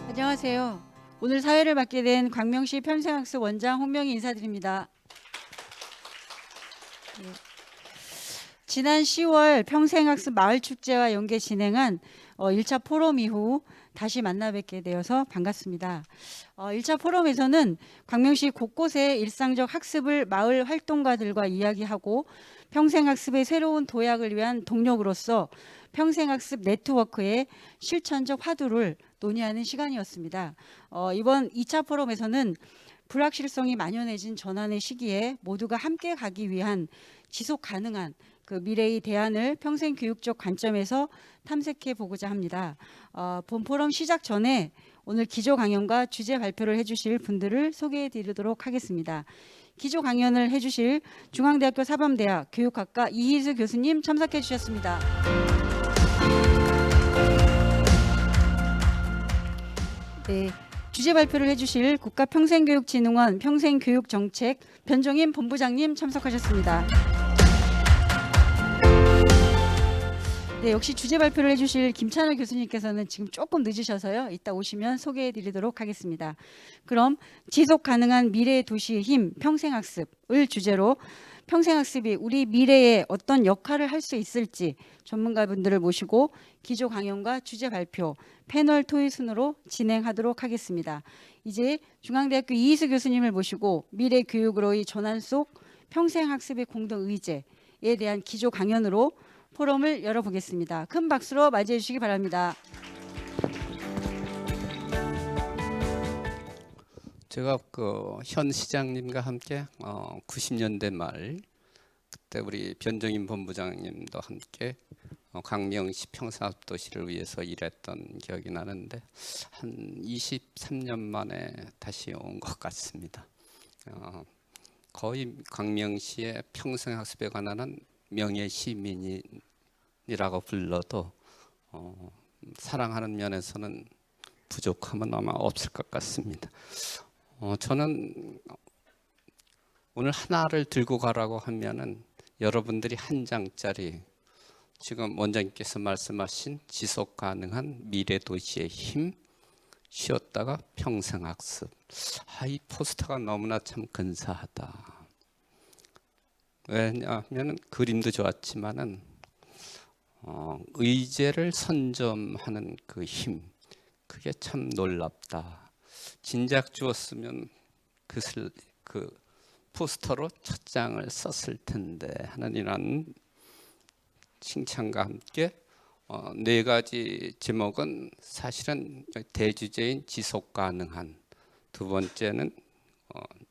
안녕하세요. 오늘 사회를 맡게 된 광명시 평생학습 원장 홍명희 인사드립니다. 네. 지난 10월 평생학습 마을축제와 연계 진행한 1차 포럼 이후 다시 만나 뵙게 되어서 반갑습니다. 1차 포럼에서는 광명시 곳곳의 일상적 학습을 마을 활동가들과 이야기하고 평생학습의 새로운 도약을 위한 동력으로서 평생학습 네트워크의 실천적 화두를 논의하는 시간이었습니다. 이번 2차 포럼에서는 불확실성이 만연해진 전환의 시기에 모두가 함께 가기 위한 지속 가능한 그 미래의 대안을 평생교육적 관점에서 탐색해 보고자 합니다. 본 포럼 시작 전에 오늘 기조 강연과 주제 발표를 해주실 분들을 소개해 드리도록 하겠습니다. 기조 강연을 해주실 중앙대학교 사범대학 교육학과 이희수 교수님 참석해 주셨습니다. 네, 주제 발표를 해주실 국가평생교육진흥원 평생교육정책 변종인 본부장님 참석하셨습니다. 네, 역시 주제 발표를 해주실 김찬호 교수님께서는 지금 조금 늦으셔서요. 이따 오시면 소개해드리도록 하겠습니다. 그럼 지속 가능한 미래의 도시의 힘, 평생학습을 주제로 평생학습이 우리 미래에 어떤 역할을 할 수 있을지 전문가분들을 모시고 기조 강연과 주제 발표, 패널 토의 순으로 진행하도록 하겠습니다. 이제 중앙대학교 이희수 교수님을 모시고 미래 교육으로의 전환 속 평생학습의 공동의제에 대한 기조 강연으로 포럼을 열어보겠습니다. 큰 박수로 맞이해 주시기 바랍니다. 제가 현 시장님과 함께 90년대 말 그때 우리 변종인 본부장님도 함께 광명시 평생학습도시를 위해서 일했던 기억이 나는데 한 23년 만에 다시 온 것 같습니다. 거의 광명시의 평생학습에 관한 명예 시민이라고 불러도 사랑하는 면에서는 부족함은 아마 없을 것 같습니다. 저는 오늘 하나를 들고 가라고 하면은 여러분들이 한 장짜리 지금 원장님께서 말씀하신 지속 가능한 미래 도시의 힘, 쉬었다가 평생학습. 이 포스터가 너무나 참 근사하다. 왜냐하면 그림도 좋았지만은 의제를 선점하는 그 힘, 그게 참 놀랍다. 진작 주었으면 그 포스터로 첫 장을 썼을 텐데 하는 이런 칭찬과 함께 네 가지 제목은 사실은 대주제인 지속 가능한, 두 번째는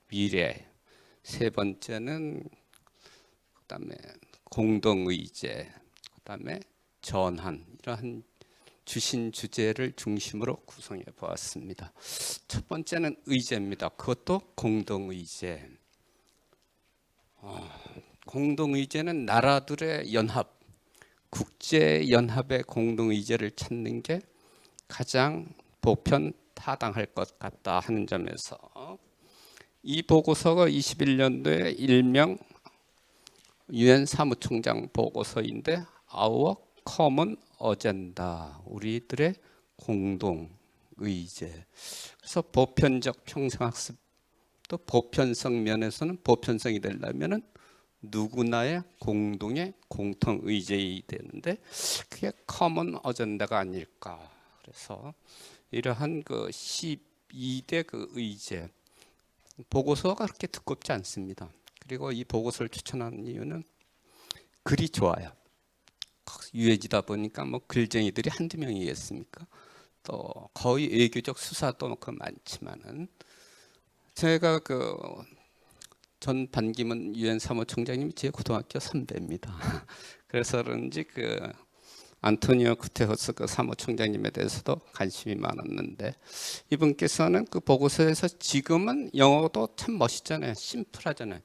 미래, 세 번째는 그다음에 공동의제, 그다음에 전환, 이러한 주신 주제를 중심으로 구성해 보았습니다. 첫 번째는 의제입니다. 그것도 공동의제. 공동의제는 나라들의 연합, 국제연합의 공동의제를 찾는 게 가장 보편 타당할 것 같다 하는 점에서 이 보고서가 21년도에 일명 유엔 사무총장 보고서인데 Our Common Agenda, 우리들의 공동 의제. 그래서 보편적 평생학습도 보편성 면에서는 보편성이 되려면은 누구나의 공동의 공통 의제이 되는데 그게 커먼 어젠다가 아닐까. 그래서 이러한 그 12대 그 의제, 보고서가 그렇게 두껍지 않습니다. 그리고 이 보고서를 추천하는 이유는 글이 좋아요. 유해지다 보니까 뭐 글쟁이들이 한두 명이겠습니까? 또 거의 외교적 수사도 그 많지만은 제가 전 반기문 유엔 사무총장님이 제 고등학교 선배입니다. 그래서 그런지 안토니오 구테레스 사무총장님에 대해서도 관심이 많았는데 이분께서는 그 보고서에서 지금은 영어도 참 멋있잖아요. 심플하잖아요.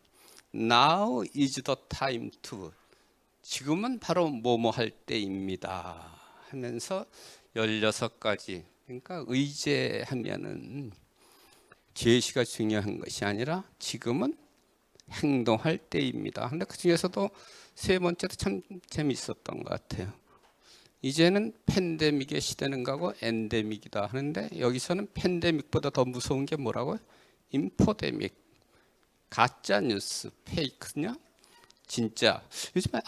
Now is the time to. 지금은 바로 뭐뭐 할 때입니다 하면서 16가지, 그러니까 의제하면은 제시가 중요한 것이 아니라 지금은 행동할 때입니다. 근데 그 중에서도 세 번째도 참 재미있었던 것 같아요. 이제는 팬데믹의 시대는 가고 엔데믹이다 하는데 여기서는 팬데믹보다 더 무서운 게 뭐라고요? 인포데믹, 가짜 뉴스, 페이크냐? 진짜. 요즘에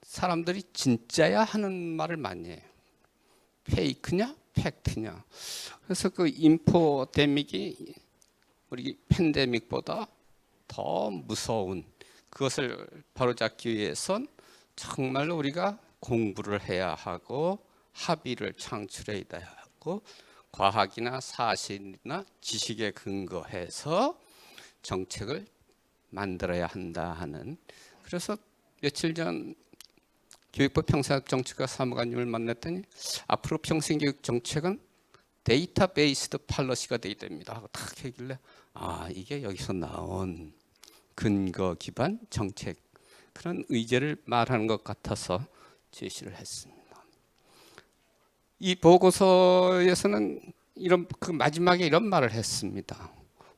사람들이 진짜야 하는 말을 많이 해요. 페이크냐? 팩트냐? 그래서 그 인포데믹이 우리 팬데믹보다 더 무서운 그것을 바로잡기 위해선 정말로 우리가 공부를 해야 하고 합의를 창출해야 하고 과학이나 사실이나 지식에 근거해서 정책을 만들어야 한다 하는. 그래서 며칠 전 교육부 평생학 정책과 사무관님을 만났더니 앞으로 평생교육 정책은 데이터베이스드 팔러시가 돼야 됩니다 하고 딱 얘기길래 이게 여기서 나온 근거 기반 정책 그런 의제를 말하는 것 같아서 제시를 했습니다. 이 보고서에서는 그 마지막에 이런 말을 했습니다.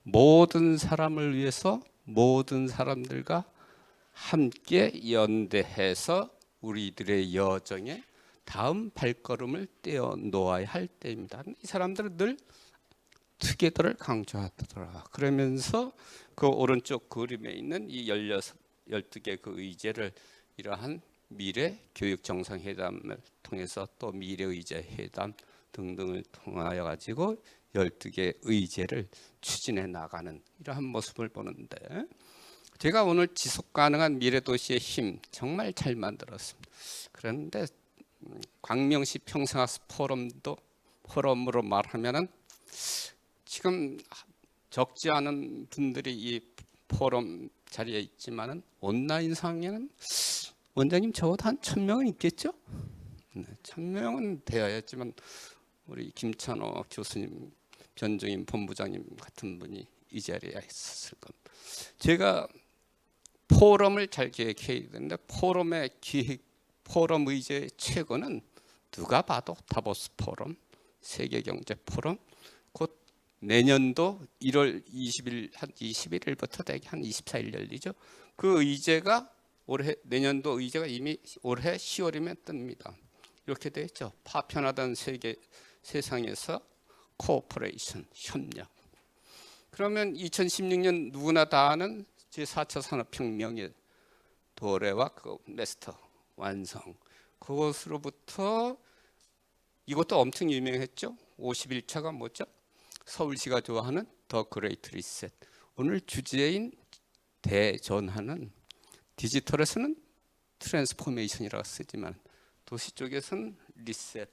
모든 사람을 위해서 모든 사람들과 함께 연대해서 우리들의 여정에 다음 발걸음을 떼어 놓아야 할 때입니다. 이 사람들은 늘 투게더를 강조하더라. 그러면서 그 오른쪽 그림에 있는 이 12개 그 의제를 이러한 미래 교육 정상회담을 통해서 또 미래 의제 회담 등등을 통하여 가지고 12개 의제를 추진해 나가는 이러한 모습을 보는데 제가 오늘 지속 가능한 미래 도시의 힘 정말 잘 만들었습니다. 그런데 광명시 평생학습 포럼으로 말하면은 지금 적지 않은 분들이 이 포럼 자리에 있지만은 온라인상에는 원장님 적어도 한 1000명은 있겠죠? 네, 1000명은 되어야지만 우리 김찬호 교수님, 변종인 본부장님 같은 분이 이 자리에 있었을 겁니다. 제가 포럼을 잘 기획해야 되는데 포럼 의제의 최고는 누가 봐도 다보스 포럼, 세계경제 포럼, 곧 내년도 1월 20일 한 21일부터 대개 한 24일 열리죠. 그 의제가 내년도 의제가 이미 올해 10월이면 뜹니다. 이렇게 되어 있죠. 파편화된 세상에서 코오퍼레이션, 협력. 그러면 2016년 누구나 다 아는 제4차 산업혁명의 도래와 그 마스터 완성. 그것으로부터 이것도 엄청 유명했죠. 51차가 뭐죠? 서울시가 좋아하는 더 그레이트 리셋. 오늘 주제인 대전하는 디지털에서는 트랜스포메이션이라고 쓰지만 도시 쪽에서는 리셋.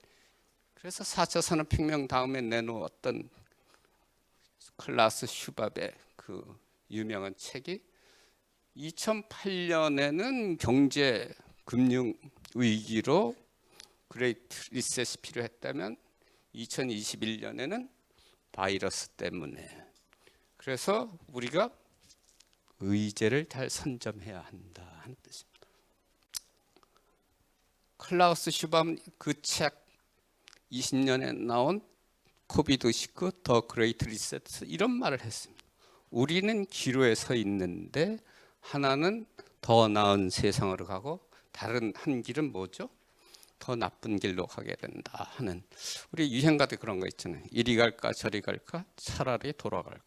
그래서 4차 산업혁명 다음에 내놓았던 클라스 슈밥의 그 유명한 책이 2008년에는 경제 금융 위기로 그레이트 리셋이 필요했다면 2021년에는 바이러스 때문에. 그래서 우리가 의제를 잘 선점해야 한다 하는 뜻입니다. 클라우스 슈밤 그 책 20년에 나온 코비드19 더 그레이트 리셋 이런 말을 했습니다. 우리는 기로에 서 있는데 하나는 더 나은 세상으로 가고 다른 한 길은 뭐죠? 더 나쁜 길로 가게 된다 하는. 우리 유행가도 그런 거 있잖아요. 이리 갈까 저리 갈까 차라리 돌아갈까.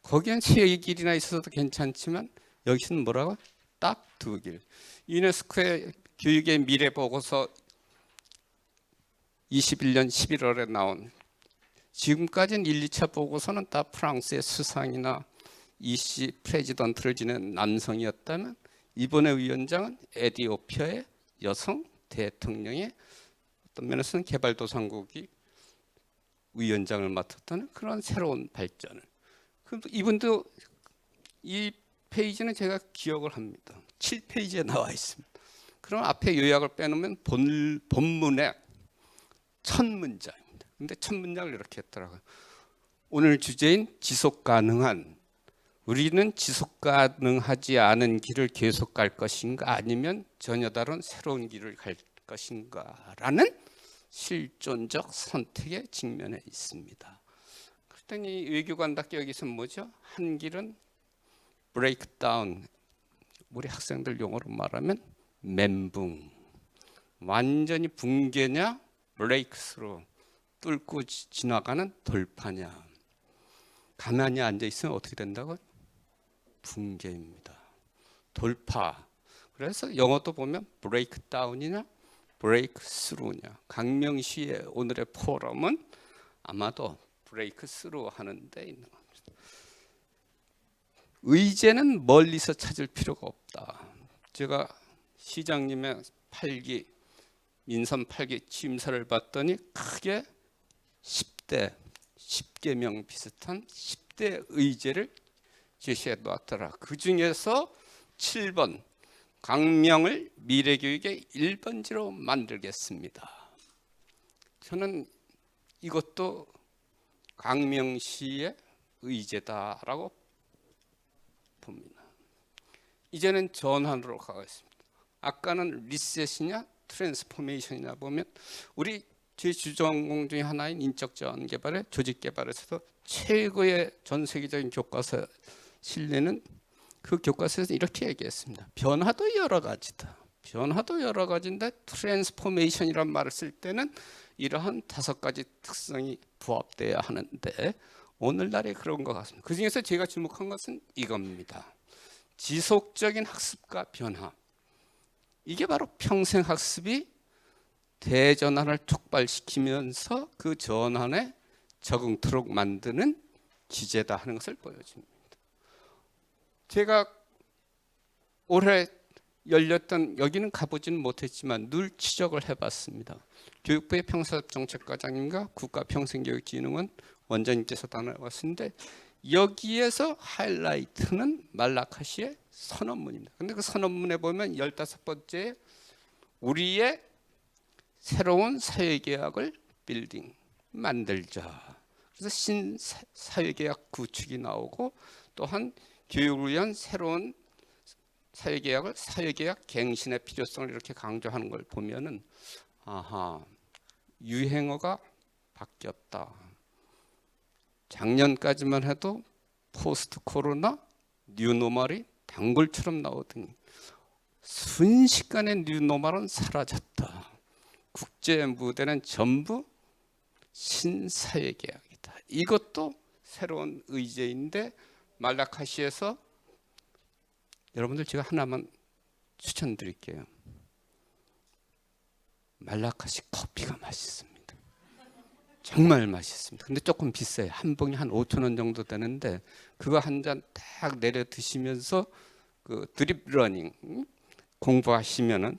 거기엔 세 길이나 있어도 괜찮지만 여기서는 뭐라고? 딱 두 길. 유네스코의 교육의 미래 보고서 21년 11월에 나온 지금까지는 1, 2차 보고서는 다 프랑스의 수상이나 이시 프레지던트를 지낸 남성이었다면 이번의 위원장은 에티오피아의 여성 대통령의 어떤 면에서는 개발도상국이 위원장을 맡았다는 그런 새로운 발전을. 이분도 이 페이지는 제가 기억을 합니다. 7페이지에 나와 있습니다. 그럼 앞에 요약을 빼놓으면 본문에 첫 문장입니다. 근데 첫 문장을 이렇게 했더라고요. 오늘 주제인 지속 가능한, 우리는 지속 가능하지 않은 길을 계속 갈 것인가 아니면 전혀 다른 새로운 길을 갈 것인가라는 실존적 선택에 직면해 있습니다. 그랬더니 외교관답게 여기서 뭐죠? 한 길은 브레이크다운, 우리 학생들 용어로 말하면 멘붕, 완전히 붕괴냐 브레이크스루 뚫고 지나가는 돌파냐. 가만히 앉아 있으면 어떻게 된다고? 붕괴입니다. 돌파. 그래서 영어도 보면 브레이크 다운이냐 브레이크 스루냐. 강명시의 오늘의 포럼은 아마도 브레이크 스루 하는 데 있는 겁니다. 의제는 멀리서 찾을 필요가 없다. 제가 시장님의 8기 민선 8기 취임사를 봤더니 크게 10대 10계명 비슷한 10대 의제를 제시해 놨더라. 그 중에서 7번 강명을 미래교육의 1번지로 만들겠습니다. 저는 이것도 강명시의 의제다라고 봅니다. 이제는 전환으로 가겠습니다. 아까는 리셋이냐 트랜스포메이션이냐 보면 우리 제 주전공 중에 하나인 인적 자원 개발의 조직 개발에서도 최고의 전 세계적인 교과서 실내는 그 교과서에서 이렇게 얘기했습니다. 변화도 여러 가지다. 변화도 여러 가지인데 트랜스포메이션이란 말을 쓸 때는 이러한 5가지 특성이 부합돼야 하는데 오늘날에 그런 것 같습니다. 그 중에서 제가 주목한 것은 이겁니다. 지속적인 학습과 변화. 이게 바로 평생학습이 대전환을 촉발시키면서 그 전환에 적응토록 만드는 기제다 하는 것을 보여줍니다. 제가 올해 열렸던 여기는 가보지는 못했지만 늘 지적을 해봤습니다. 교육부의 평사정책과장님과 국가평생교육진흥원 원장님께서 다녀왔는데 여기에서 하이라이트는 말라카시의 선언문입니다. 근데 그 선언문에 보면 15번째 우리의 새로운 사회계약을 빌딩 만들자. 그래서 신사회계약 구축이 나오고 또한 교육을 위한 새로운 사회계약을 사회계약 갱신의 필요성을 이렇게 강조하는 걸 보면은 아하 유행어가 바뀌었다. 작년까지만 해도 포스트 코로나 뉴노멀이 단골처럼 나오더니 순식간에 뉴노멀은 사라졌다. 국제 무대는 전부 신사회계약이다. 이것도 새로운 의제인데 말라카시에서 여러분들 제가 하나만 추천드릴게요. 말라카시 커피가 맛있습니다. 정말 맛있습니다. 근데 조금 비싸요. 한 봉이 한 5,000원 정도 되는데 그거 한 잔 딱 내려 드시면서 그 드립 러닝 공부하시면은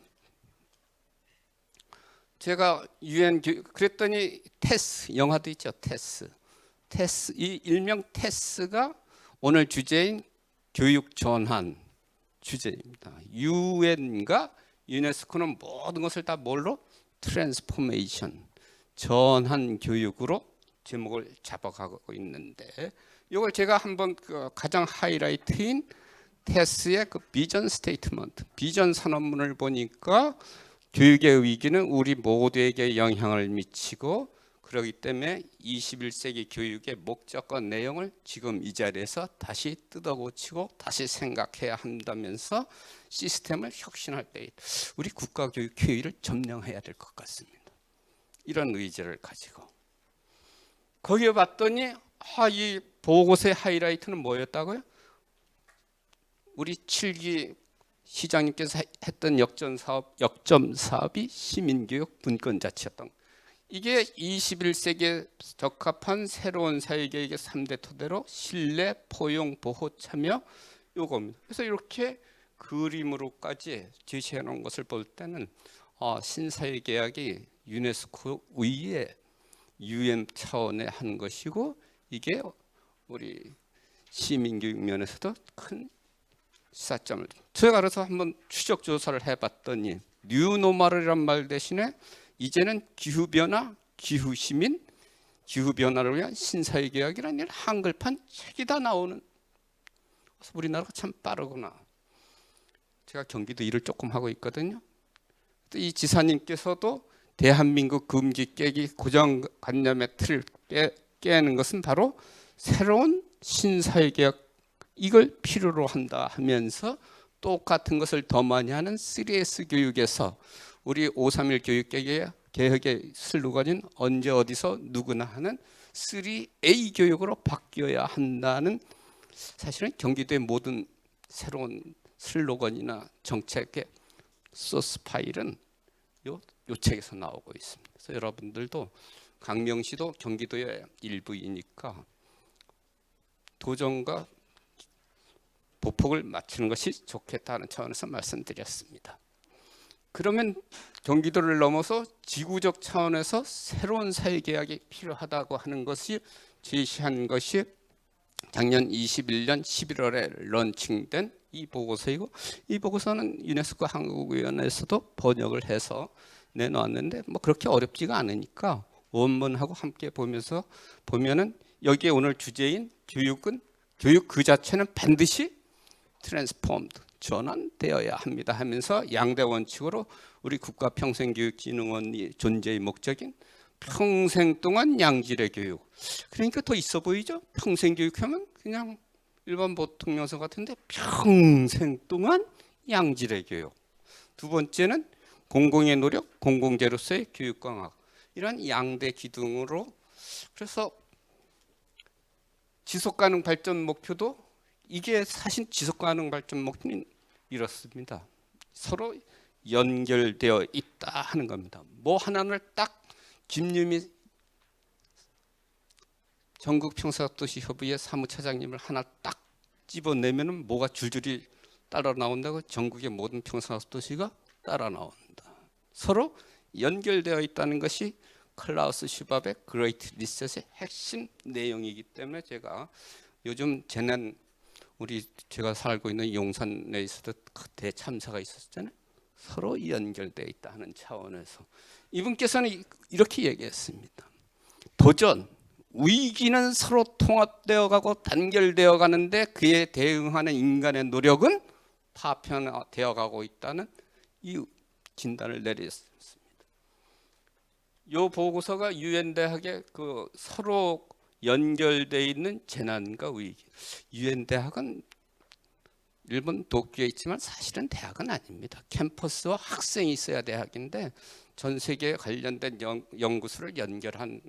제가 유엔 그랬더니 테스 영화도 있죠. 테스 이 일명 테스가 오늘 주제인 교육 전환 주제입니다. 유엔과 유네스코는 모든 것을 다 뭘로 트랜스포메이션 전환 교육으로 제목을 잡아가고 있는데 이걸 제가 한번 그 가장 하이라이트인 테스의 그 비전 스테이트먼트 비전 선언문을 보니까 교육의 위기는 우리 모두에게 영향을 미치고 그렇기 때문에 21세기 교육의 목적과 내용을 지금 이 자리에서 다시 뜯어고치고 다시 생각해야 한다면서 시스템을 혁신할 때 우리 국가교육 교육을 점령해야 될 것 같습니다. 이런 의지를 가지고 거기에 봤더니 이 보고서의 하이라이트는 뭐였다고요? 우리 7기 시장님께서 했던 역점 사업이 시민교육 분권자치였던 이게 21세기에 적합한 새로운 사회계획의 3대 토대로 신뢰, 포용, 보호, 참여 요겁니다. 그래서 이렇게 그림으로까지 제시해 놓은 것을 볼 때는 신사회계약이 유네스코 위에 UN 차원에 한 것이고 이게 우리 시민교육 면에서도 큰 시사점을 제가 그래서 한번 추적 조사를 해봤더니 뉴노멀이란 말 대신에 이제는 기후변화, 기후시민, 기후변화를 위한 신사회계약이라는 한글판 책이 다 나오는 그래서 우리나라가 참 빠르구나. 제가 경기도 일을 조금 하고 있거든요. 이 지사님께서도 대한민국 금기 깨기 고정관념의 틀을 깨는 것은 바로 새로운 신사회계약 이걸 필요로 한다 하면서 똑같은 것을 더 많이 하는 3S 교육에서 우리 531 교육개혁의 슬로건인 언제 어디서 누구나 하는 3A 교육으로 바뀌어야 한다는, 사실은 경기도의 모든 새로운 슬로건이나 정책의 소스 파일은 요 책에서 나오고 있습니다. 그래서 여러분들도, 강명시도 경기도의 일부이니까 도정과 보폭을 맞추는 것이 좋겠다는 차원에서 말씀드렸습니다. 그러면 경기도를 넘어서 지구적 차원에서 새로운 사회계약이 필요하다고 하는 것이 제시한 것이 작년 21년 11월에 런칭된 이 보고서이고, 이 보고서는 유네스코 한국위원회에서도 번역을 해서 내놓았는데 뭐 그렇게 어렵지가 않으니까 원문하고 함께 보면서 보면은, 여기에 오늘 주제인 교육 그 자체는 반드시 트랜스폼드, 전환되어야 합니다 하면서 양대 원칙으로 우리 국가평생교육진흥원이 존재의 목적인 평생 동안 양질의 교육. 그러니까 더 있어 보이죠? 평생 교육하면 그냥 일반 보통 명사 같은데 평생 동안 양질의 교육. 두 번째는 공공의 노력, 공공재로서의 교육광학. 이런 양대 기둥으로, 그래서 지속가능 발전 목표도, 이게 사실 지속가능 발전 목표는 이렇습니다. 서로 연결되어 있다 하는 겁니다. 뭐 하나를 딱 김유미 전국평사도시협의회 사무차장님을 하나 딱 집어내면은 뭐가 줄줄이 따라 나온다고, 전국의 모든 평사도시가 따라 나온다. 서로 연결되어 있다는 것이 클라우스 슈밥의 그레이트 리셋의 핵심 내용이기 때문에, 제가 요즘 재난, 제가 살고 있는 용산 내에서도 그때 참사가 있었잖아요. 서로 연결되어 있다 하는 차원에서 이분께서는 이렇게 얘기했습니다. 도전, 위기는 서로 통합되어 가고 단결되어 가는데 그에 대응하는 인간의 노력은 파편화되어 가고 있다는 이 진단을 내렸습니다. 이 보고서가 유엔 대학의 그 서로 연결되어 있는 재난과 위기. 유엔 대학은 일본 도쿄에 있지만 사실은 대학은 아닙니다. 캠퍼스와 학생이 있어야 대학인데, 전 세계에 관련된 연구소를 연결하는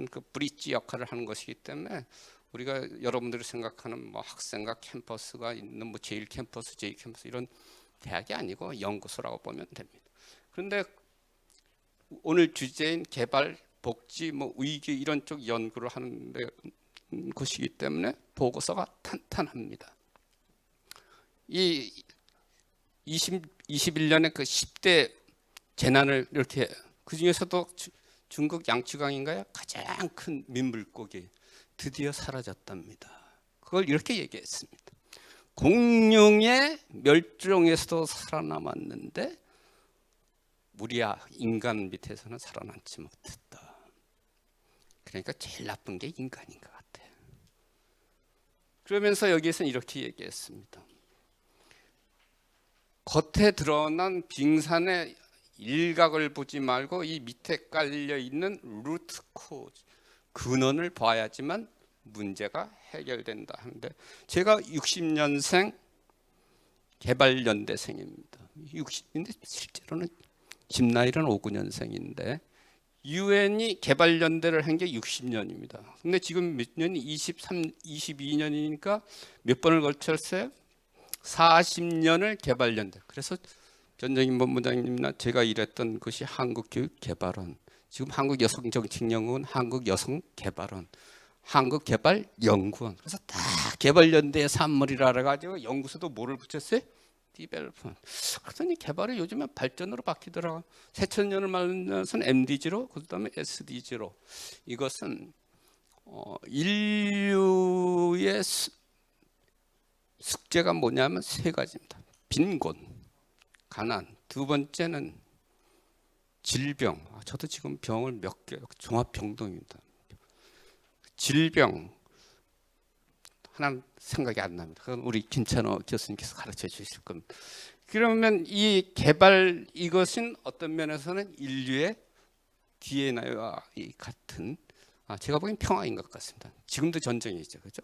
그 브릿지 역할을 하는 것이기 때문에, 우리가 여러분들이 생각하는 뭐 학생과 캠퍼스가 있는 뭐 제1캠퍼스, 제2캠퍼스 이런 대학이 아니고 연구소라고 보면 됩니다. 그런데 오늘 주제인 개발, 복지, 뭐 위기 이런 쪽 연구를 하는 것이기 때문에 보고서가 탄탄합니다. 이 21년에 그 10대 재난을 이렇게, 그 중에서도 중국 양쯔강인가요? 가장 큰 민물고기 드디어 사라졌답니다. 그걸 이렇게 얘기했습니다. 공룡의 멸종에서도 살아남았는데 우리야 인간 밑에서는 살아남지 못했다. 그러니까 제일 나쁜 게 인간인 것 같아요. 그러면서 여기에서는 이렇게 얘기했습니다. 겉에 드러난 빙산의 일각을 보지 말고 이 밑에 깔려 있는 루트 코즈, 근원을 봐야지만 문제가 해결된다 하는데, 제가 60년생 개발연대생입니다. 60인데 실제로는 집 나이는 59년생인데 유엔이 개발연대를 한 게 60년입니다. 근데 지금 몇 년이 22년이니까 몇 번을 걸쳤어요? 40년을 개발연대. 그래서 전정인 본부장님이나 제가 일했던 것이 한국교육개발원, 지금 한국여성정책연구원, 한국여성개발원, 한국개발연구원. 그래서 다 개발연대의 산물이라 그래가지고 연구소도 뭐를 붙였어요? 디벨롭먼트. 그랬더니 개발이 요즘은 발전으로 바뀌더라고요. 새천년을 맞아서는 MDG로, 그 다음에 SDG로. 이것은 인류의 숙제가 뭐냐면 세 가지입니다. 빈곤, 가난, 두 번째는 질병. 저도 지금 병을 몇 개, 종합병동입니다. 질병 하나 생각이 안 납니다. 그건 우리 김찬호 교수님께서 가르쳐 주실 겁니다. 그러면 이 개발, 이것은 어떤 면에서는 인류의 DNA와 같은, 제가 보기엔 평화인 것 같습니다. 지금도 전쟁이죠, 그렇죠?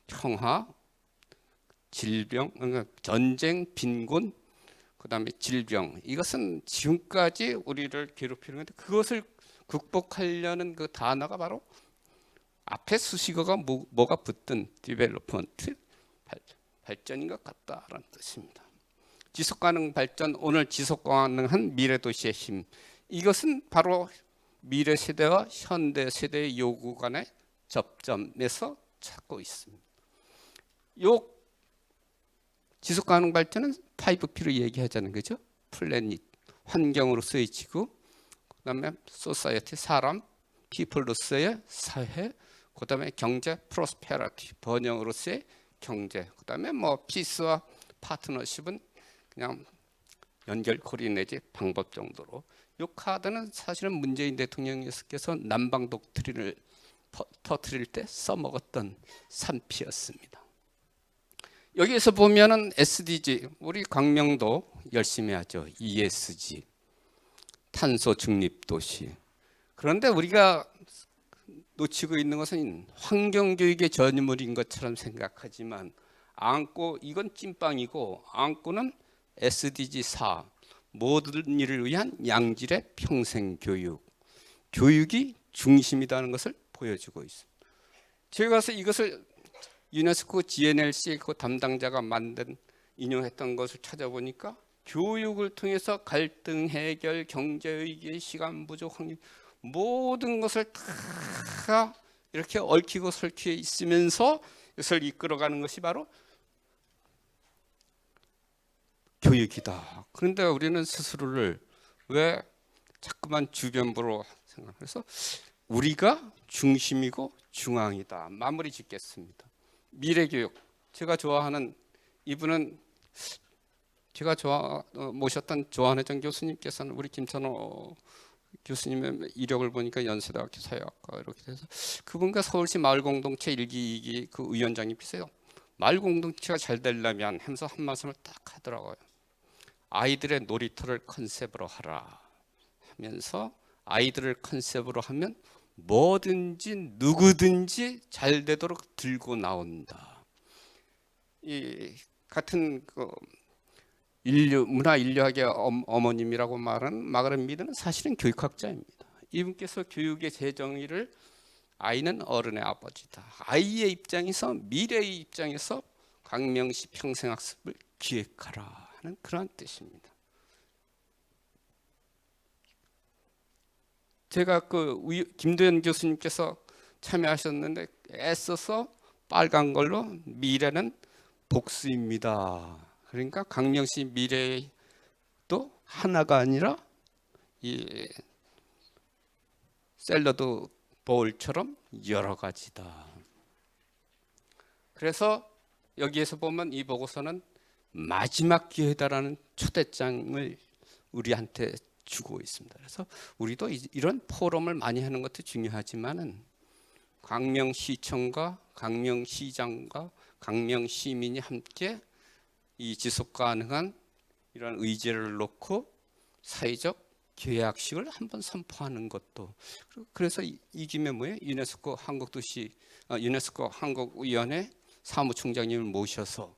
평화, 질병, 그러니까 전쟁, 빈곤, 그다음에 질병, 이것은 지금까지 우리를 괴롭히는 건데 그것을 극복하려는 그 단어가 바로 앞에 수식어가 뭐가 붙든 디벨롭먼트, 발전인 것 같다라는 뜻입니다. 지속가능 발전, 오늘 지속가능한 미래도시의 힘, 이것은 바로 미래 세대와 현대 세대의 요구 간의 접점에서 찾고 있습니다. 요 지속가능 발전은 5P로 얘기하자는 거죠. 플래닛, 환경으로서의 지구, 그다음에 소사이어티, 사람, 피플로서의 사회, 그다음에 경제, 프로스페러티, 번영으로서의 경제, 그다음에 뭐 피스와 파트너십은 그냥 연결고리 내지 방법 정도로. 이 카드는 사실은 문재인 대통령께서 남방 독트린을 터뜨릴 때 써먹었던 3P였습니다. 여기에서 보면은 SDG, 우리 광명도 열심히 하죠. ESG, 탄소 중립 도시. 그런데 우리가 놓치고 있는 것은 환경교육의 전유물인 것처럼 생각하지만 안고, 이건 찐빵이고 안고는 SDG 4, 모든 일을 위한 양질의 평생교육, 교육이 중심이라는 것을 보여주고 있습니다. 제가 가서 이것을 유네스코 GNLC 그 담당자가 인용했던 것을 찾아보니까 교육을 통해서 갈등 해결, 경제위기, 시간 부족, 환경, 모든 것을 다 이렇게 얽히고 설키에 있으면서 이것을 이끌어가는 것이 바로 교육이다. 그런데 우리는 스스로를 왜 자꾸만 주변부로 생각해서 우리가 중심이고 중앙이다. 마무리 짓겠습니다. 미래교육, 제가 좋아하는 이분은 제가 모셨던 조한혜정 교수님께서는 우리 김찬호 교수님의 이력을 보니까 연세대학교 사회학과 이렇게 돼서 그분과 서울시 마을공동체 1기 2기 그 위원장님이세요. 마을공동체가 잘 되려면 하면서 한 말씀을 딱 하더라고요. 아이들의 놀이터를 컨셉으로 하라 하면서 아이들을 컨셉으로 하면 뭐든지 누구든지 잘 되도록 들고 나온다. 이 같은 그 문화 인류학의 어머님이라고 말하는 마가렛 미드는 사실은 교육학자입니다. 이분께서 교육의 재정의를 아이는 어른의 아버지다. 아이의 입장에서 미래의 입장에서 광명시 평생학습을 기획하라 하는 그런 뜻입니다. 제가 김도현 교수님께서 참여하셨는데 애써서 빨간 걸로 미래는 복수입니다. 그러니까 광명시 미래도 하나가 아니라 이 샐러드 볼처럼 여러 가지다. 그래서 여기에서 보면 이 보고서는 마지막 기회다라는 초대장을 우리한테 주고 있습니다. 그래서 우리도 이런 포럼을 많이 하는 것도 중요하지만은 광명시청과 광명시장과 광명시민이 함께 이 지속 가능한 이런 의지를 놓고 사회적 계약식을 한번 선포하는 것도, 그래서 이 김에 뭐예요? 유네스코 한국위원회 사무총장님을 모셔서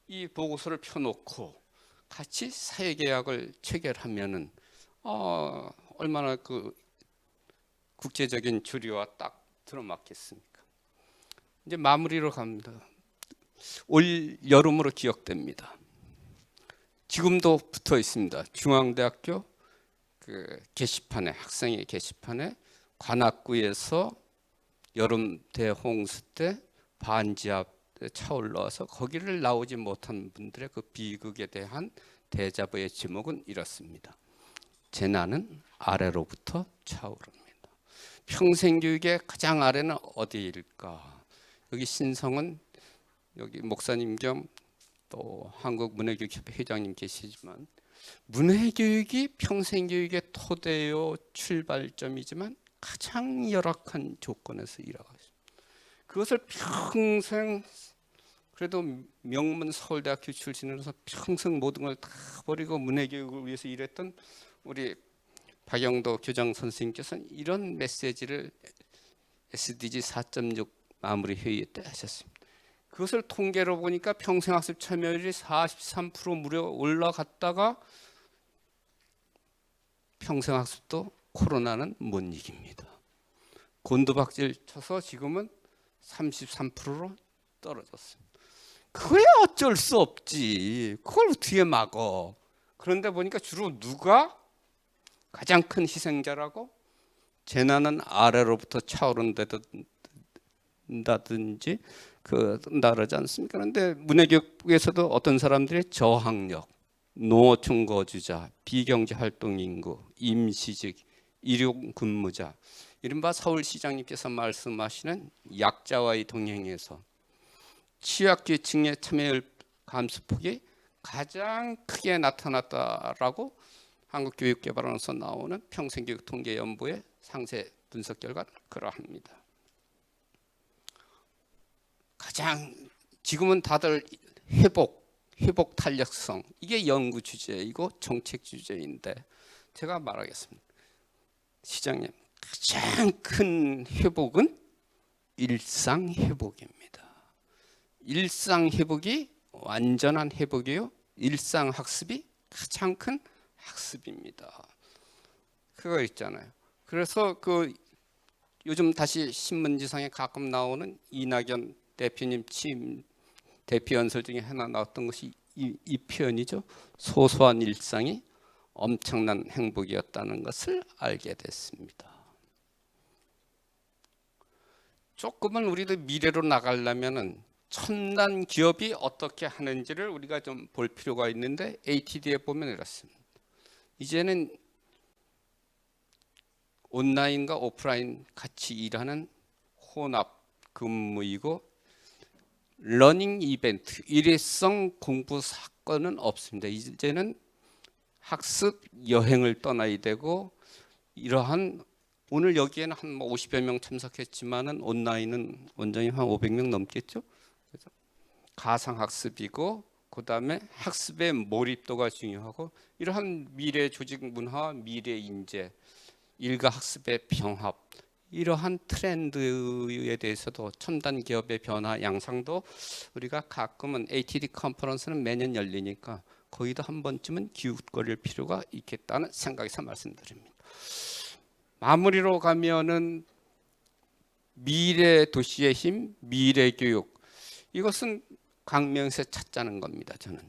이 보고서를 펴놓고 같이 사회계약을 체결하면은 얼마나 그 국제적인 주류와 딱 들어맞겠습니까? 이제 마무리로 갑니다. 올 여름으로 기억됩니다. 지금도 붙어 있습니다. 중앙대학교 그 게시판에, 학생의 게시판에 관악구에서 여름 대홍수 때 반지 앞에 차올라와서 거기를 나오지 못한 분들의 그 비극에 대한 대자보의 제목은 이렇습니다. 재난은 아래로부터 차오릅니다. 평생교육의 가장 아래는 어디일까? 여기 신성은 여기 목사님 겸 또 한국문해교육협회 회장님 계시지만 문해교육이 평생교육의 토대요 출발점이지만 가장 열악한 조건에서 일하고 있습니다. 그것을 평생 그래도 명문 서울대학교 출신으로서 평생 모든 걸 다 버리고 문해교육을 위해서 일했던 우리 박영도 교장 선생님께서는 이런 메시지를 SDG 4.6 마무리 회의 때 하셨습니다. 그것을 통계로 보니까 평생학습 참여율이 43% 무려 올라갔다가 평생학습도 코로나는 못 이깁니다. 곤두박질 쳐서 지금은 33%로 떨어졌습니다. 그거야 어쩔 수 없지. 그걸 어떻게 막어? 그런데 보니까 주로 누가 가장 큰 희생자라고? 재난은 아래로부터 차오른다든지 나르지 않습니까? 그런데 문해교육에서도 어떤 사람들이 저학력, 농어촌 거주자, 비경제 활동 인구, 임시직, 일용 근무자, 이른바 서울시장님께서 말씀하시는 약자와의 동행에서 취약계층의 참여율 감소폭이 가장 크게 나타났다라고 한국교육개발원에서 나오는 평생교육통계연구의 상세 분석 결과는 그러합니다. 가장 지금은 다들 회복 탄력성, 이게 연구 주제이고 정책 주제인데 제가 말하겠습니다. 시장님, 가장 큰 회복은 일상 회복입니다. 일상 회복이 완전한 회복이요. 일상 학습이 가장 큰 학습입니다. 그거 있잖아요. 그래서 요즘 다시 신문지상에 가끔 나오는 이낙연 대표님 취임 대표 연설 중에 하나 나왔던 것이 이 표현이죠. 소소한 일상이 엄청난 행복이었다는 것을 알게 됐습니다. 조금은 우리도 미래로 나가려면은 첨단 기업이 어떻게 하는지를 우리가 좀 볼 필요가 있는데 ATD에 보면 이렇습니다. 이제는 온라인과 오프라인 같이 일하는 혼합 근무이고 러닝 이벤트, 일회성 공부 사건은 없습니다. 이제는 학습 여행을 떠나야 되고 이러한 오늘 여기에는 한 50여 명 참석했지만은 온라인은 원장님 한 500명 넘겠죠. 그래서 가상 학습이고 그다음에 학습의 몰입도가 중요하고 이러한 미래 조직 문화, 미래 인재, 일과 학습의 병합 이러한 트렌드에 대해서도 첨단 기업의 변화 양상도 우리가 가끔은 ATD 컨퍼런스는 매년 열리니까 거기도 한 번쯤은 기웃거릴 필요가 있겠다는 생각에서 말씀드립니다. 마무리로 가면은 미래 도시의 힘, 미래 교육 이것은 광명에서 찾자는 겁니다. 저는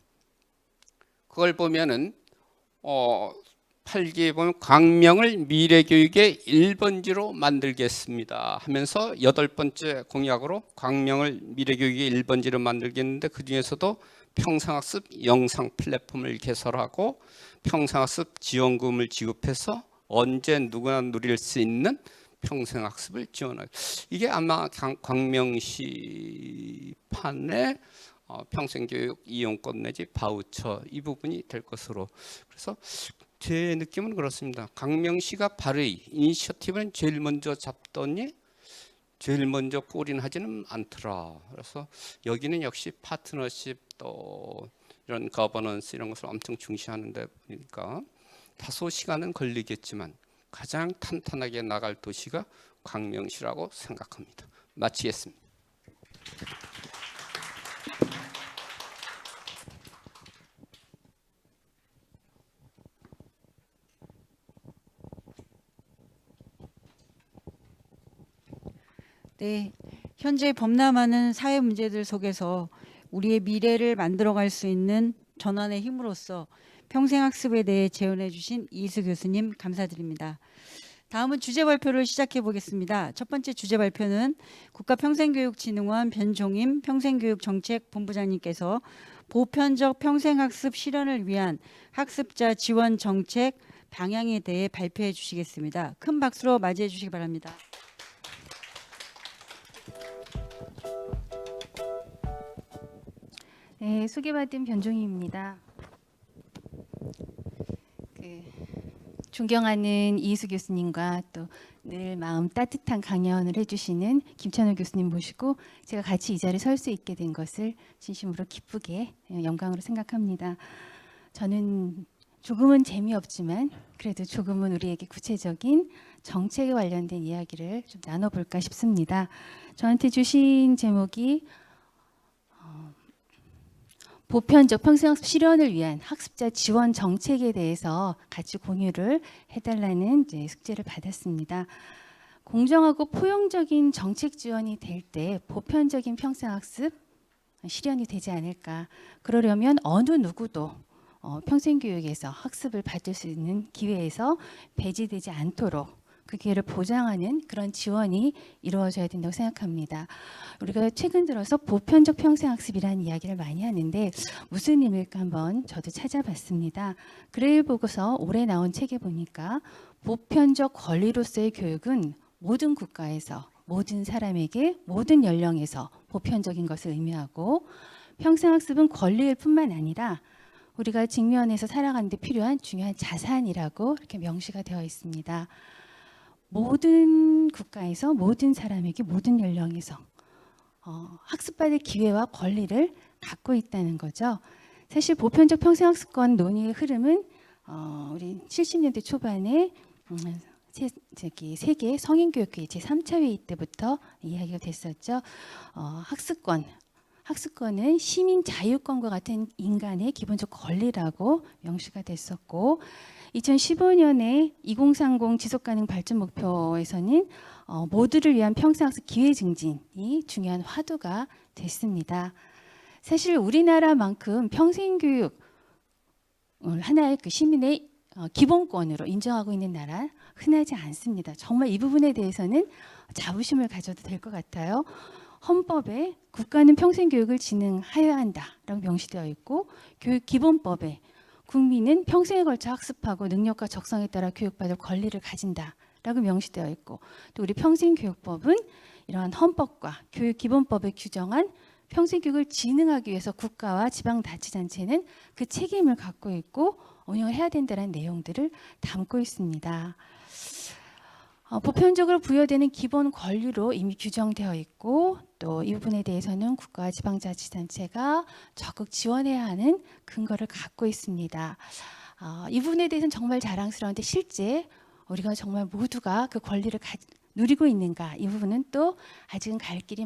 그걸 보면은 8기에 보면 광명을 미래교육의 1번지로 만들겠습니다 하면서 8번째 공약으로 광명을 미래교육의 1번지로 만들겠는데 그중에서도 평생학습 영상 플랫폼을 개설하고 평생학습 지원금을 지급해서 언제 누구나 누릴 수 있는 평생학습을 지원하고 이게 아마 광명시판의 평생교육 이용권 내지 바우처 이 부분이 될 것으로 그래서 제 느낌은 그렇습니다. 광명시가 발의 이니셔티브는 제일 먼저 잡더니 제일 먼저 골인하지는 않더라. 그래서 여기는 역시 파트너십 또 이런 거버넌스 이런 것을 엄청 중시하는데 보니까 다소 시간은 걸리겠지만 가장 탄탄하게 나갈 도시가 광명시라고 생각합니다. 마치겠습니다. 네, 현재 범람하는 사회 문제들 속에서 우리의 미래를 만들어갈 수 있는 전환의 힘으로서 평생학습에 대해 제언해 주신 이희수 교수님 감사드립니다. 다음은 주제 발표를 시작해 보겠습니다. 첫 번째 주제 발표는 국가평생교육진흥원 변종임 평생교육정책본부장님께서 보편적 평생학습 실현을 위한 학습자 지원 정책 방향에 대해 발표해 주시겠습니다. 큰 박수로 맞이해 주시기 바랍니다. 네, 소개받은 변종희입니다. 존경하는 이희수 교수님과 또 늘 마음 따뜻한 강연을 해주시는 김찬호 교수님 모시고 제가 같이 이 자리에 설 수 있게 된 것을 진심으로 기쁘게 영광으로 생각합니다. 저는 조금은 재미없지만 그래도 조금은 우리에게 구체적인 정책에 관련된 이야기를 좀 나눠볼까 싶습니다. 저한테 주신 제목이 보편적 평생학습 실현을 위한 학습자 지원 정책에 대해서 같이 공유를 해달라는 이제 숙제를 받았습니다. 공정하고 포용적인 정책 지원이 될 때 보편적인 평생학습 실현이 되지 않을까. 그러려면 어느 누구도 평생교육에서 학습을 받을 수 있는 기회에서 배제되지 않도록 그 기회를 보장하는 그런 지원이 이루어져야 된다고 생각합니다. 우리가 최근 들어서 보편적 평생학습이라는 이야기를 많이 하는데 무슨 의미일까 한번 저도 찾아봤습니다. 그레일 보고서 올해 나온 책에 보니까 보편적 권리로서의 교육은 모든 국가에서 모든 사람에게 모든 연령에서 보편적인 것을 의미하고 평생학습은 권리일 뿐만 아니라 우리가 직면해서 살아가는 데 필요한 중요한 자산이라고 이렇게 명시가 되어 있습니다. 모든 국가에서 모든 사람에게 모든 연령에서 학습받을 기회와 권리를 갖고 있다는 거죠. 사실 보편적 평생학습권 논의의 흐름은 우리 70년대 초반에 세계 성인교육회의 제3차 회의 때부터 이야기가 됐었죠. 학습권은 시민 자유권과 같은 인간의 기본적 권리라고 명시가 됐었고 2015년에 2030 지속가능 발전 목표에서는 모두를 위한 평생학습 기회 증진이 중요한 화두가 됐습니다. 사실 우리나라만큼 평생교육 하나의 그 시민의 기본권으로 인정하고 있는 나라 흔하지 않습니다. 정말 이 부분에 대해서는 자부심을 가져도 될 것 같아요. 헌법에 국가는 평생교육을 진행하여야 한다라고 명시되어 있고 교육기본법에 국민은 평생에 걸쳐 학습하고 능력과 적성에 따라 교육받을 권리를 가진다라고 명시되어 있고 또 우리 평생교육법은 이러한 헌법과 교육기본법에 규정한 평생교육을 진흥하기 위해서 국가와 지방자치단체는 그 책임을 갖고 있고 운영을 해야 된다는 내용들을 담고 있습니다. 보편적으로 부여되는 기본 권리로 이미 규정되어 있고 또 이 부분에 대해서는 국가와 지방자치단체가 적극 지원해야 하는 근거를 갖고 있습니다. 이 부분에 대해서는 정말 자랑스러운데 실제 우리가 정말 모두가 그 권리를 누리고 있는가 이 부분은 또 아직은 갈 길이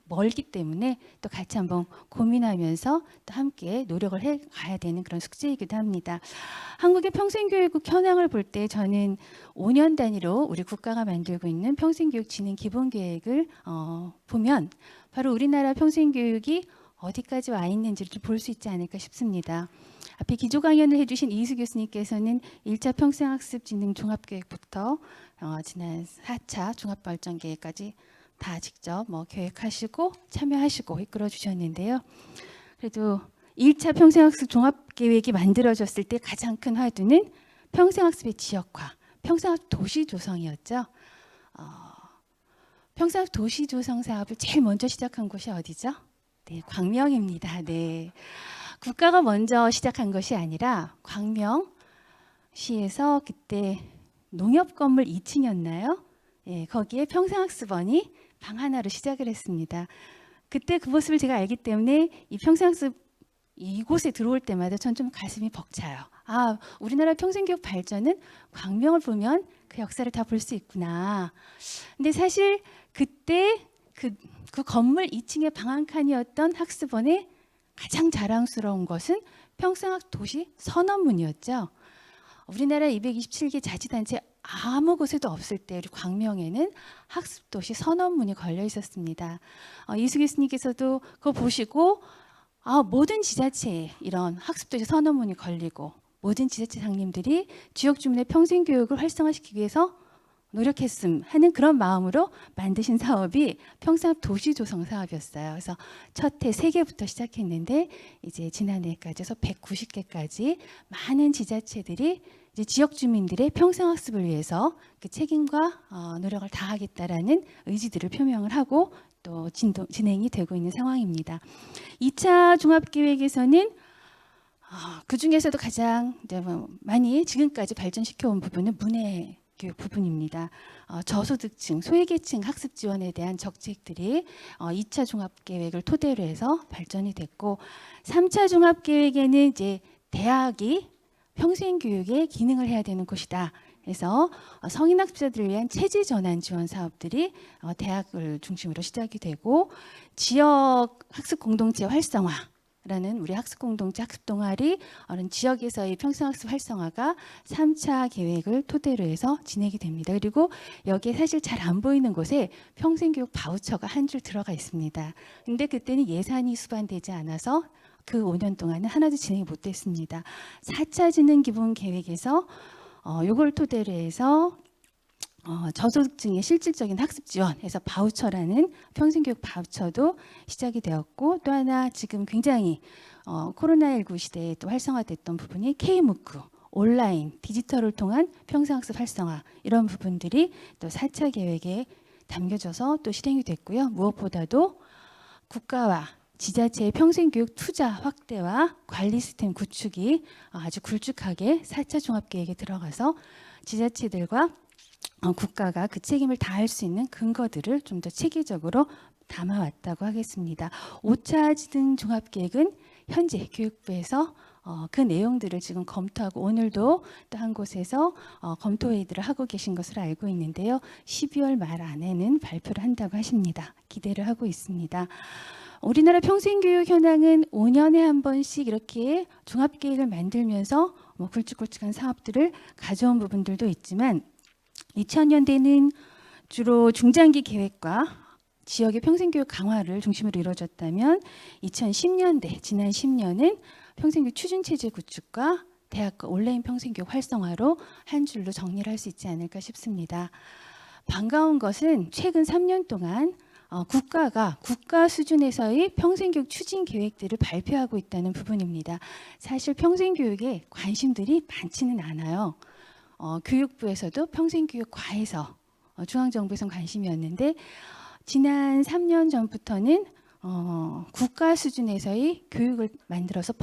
멀기 때문에 또 같이 한번 고민하면서 또 함께 노력을 해 가야 되는 그런 숙제이기도 합니다. 한국의 평생교육 현황을 볼 때 저는 5년 단위로 우리 국가가 만들고 있는 평생교육 진행 기본계획을 보면 바로 우리나라 평생교육이 어디까지 와 있는지를 좀 볼 수 있지 않을까 싶습니다. 앞에 기조 강연을 해주신 이희수 교수님께서는 1차 평생학습 진흥 종합계획부터 지난 4차 종합발전계획까지 다 직접 계획하시고 참여하시고 이끌어 주셨는데요. 그래도 1차 평생학습 종합계획이 만들어졌을 때 가장 큰 화두는 평생학습의 지역화, 평생학습 도시 조성이었죠. 평생학습 도시 조성 사업을 제일 먼저 시작한 곳이 어디죠? 네, 광명입니다. 네. 국가가 먼저 시작한 것이 아니라 광명시에서 그때 농협 건물 2층이었나요? 예, 거기에 평생학습원이 방 하나로 시작을 했습니다. 그때 그 모습을 제가 알기 때문에 이 평생학습 이곳에 들어올 때마다 전 좀 가슴이 벅차요. 우리나라 평생교육 발전은 광명을 보면 그 역사를 다 볼 수 있구나. 근데 사실 그때 그 건물 2층의 방 한 칸이었던 학습원의 가장 자랑스러운 것은 평생학습 도시 선언문이었죠. 우리나라 227개 자치단체 아무 곳에도 없을 때 우리 광명에는 학습도시 선언문이 걸려 있었습니다. 이수 교수님께서도 그거 보시고 모든 지자체에 이런 학습도시 선언문이 걸리고 모든 지자체장님들이 지역 주민의 평생교육을 활성화시키기 위해서 노력했음 하는 그런 마음으로 만드신 사업이 평생학습 도시조성 사업이었어요. 그래서 첫 해 3개부터 시작했는데 이제 지난해까지 해서 190개까지 많은 지자체들이 이제 지역 주민들의 평생학습을 위해서 그 책임과 노력을 다하겠다라는 의지들을 표명을 하고 또 진행이 되고 있는 상황입니다. 2차 종합계획에서는 그 중에서도 가장 이제 많이 지금까지 발전시켜온 부분은 문해 교육 부분입니다. 저소득층, 소외계층 학습 지원에 대한 정책들이 2차 종합계획을 토대로 해서 발전이 됐고 3차 종합계획에는 이제 대학이 평생교육에 기능을 해야 되는 곳이다. 그래서 성인학습자들을 위한 체질 전환 지원 사업들이 대학을 중심으로 시작이 되고 지역 학습 공동체 활성화 라는 우리 학습 공동체 학습 동아리 이런 지역에서의 평생학습 활성화가 3차 계획을 토대로 해서 진행이 됩니다. 그리고 여기에 사실 잘 안 보이는 곳에 평생교육 바우처가 한 줄 들어가 있습니다. 근데 그때는 예산이 수반되지 않아서 그 5년 동안은 하나도 진행이 못 됐습니다. 4차 진흥 기본 계획에서 요걸 토대로 해서 저소득층의 실질적인 학습 지원에서 바우처라는 평생교육 바우처도 시작이 되었고, 또 하나 지금 굉장히 코로나19 시대에 또 활성화됐던 부분이 K무크, 온라인, 디지털을 통한 평생학습 활성화, 이런 부분들이 또 4차 계획에 담겨져서 또 실행이 됐고요. 무엇보다도 국가와 지자체의 평생교육 투자 확대와 관리 시스템 구축이 아주 굵직하게 4차 종합계획에 들어가서 지자체들과 국가가 그 책임을 다할 수 있는 근거들을 좀 더 체계적으로 담아왔다고 하겠습니다. 5차 지등 종합계획은 현재 교육부에서 그 내용들을 지금 검토하고, 오늘도 또 한 곳에서 검토회의들을 하고 계신 것으로 알고 있는데요. 12월 말 안에는 발표를 한다고 하십니다. 기대를 하고 있습니다. 우리나라 평생교육 현황은 5년에 한 번씩 이렇게 종합계획을 만들면서 굵직굵직한 사업들을 가져온 부분들도 있지만, 2000년대는 주로 중장기 계획과 지역의 평생교육 강화를 중심으로 이루어졌다면, 2010년대, 지난 10년은 평생교육 추진체제 구축과 대학과 온라인 평생교육 활성화로 한 줄로 정리를 할 수 있지 않을까 싶습니다. 반가운 것은 최근 3년 동안 국가가 국가 수준에서의 평생교육 추진 계획들을 발표하고 있다는 부분입니다. 사실 평생교육에 관심들이 많지는 않아요. 교육부에서도 평생교육과에서 중앙정부에서는 관심이었는데, 지난 3년 전부터는 국가 수준에서의 교육을 만들어서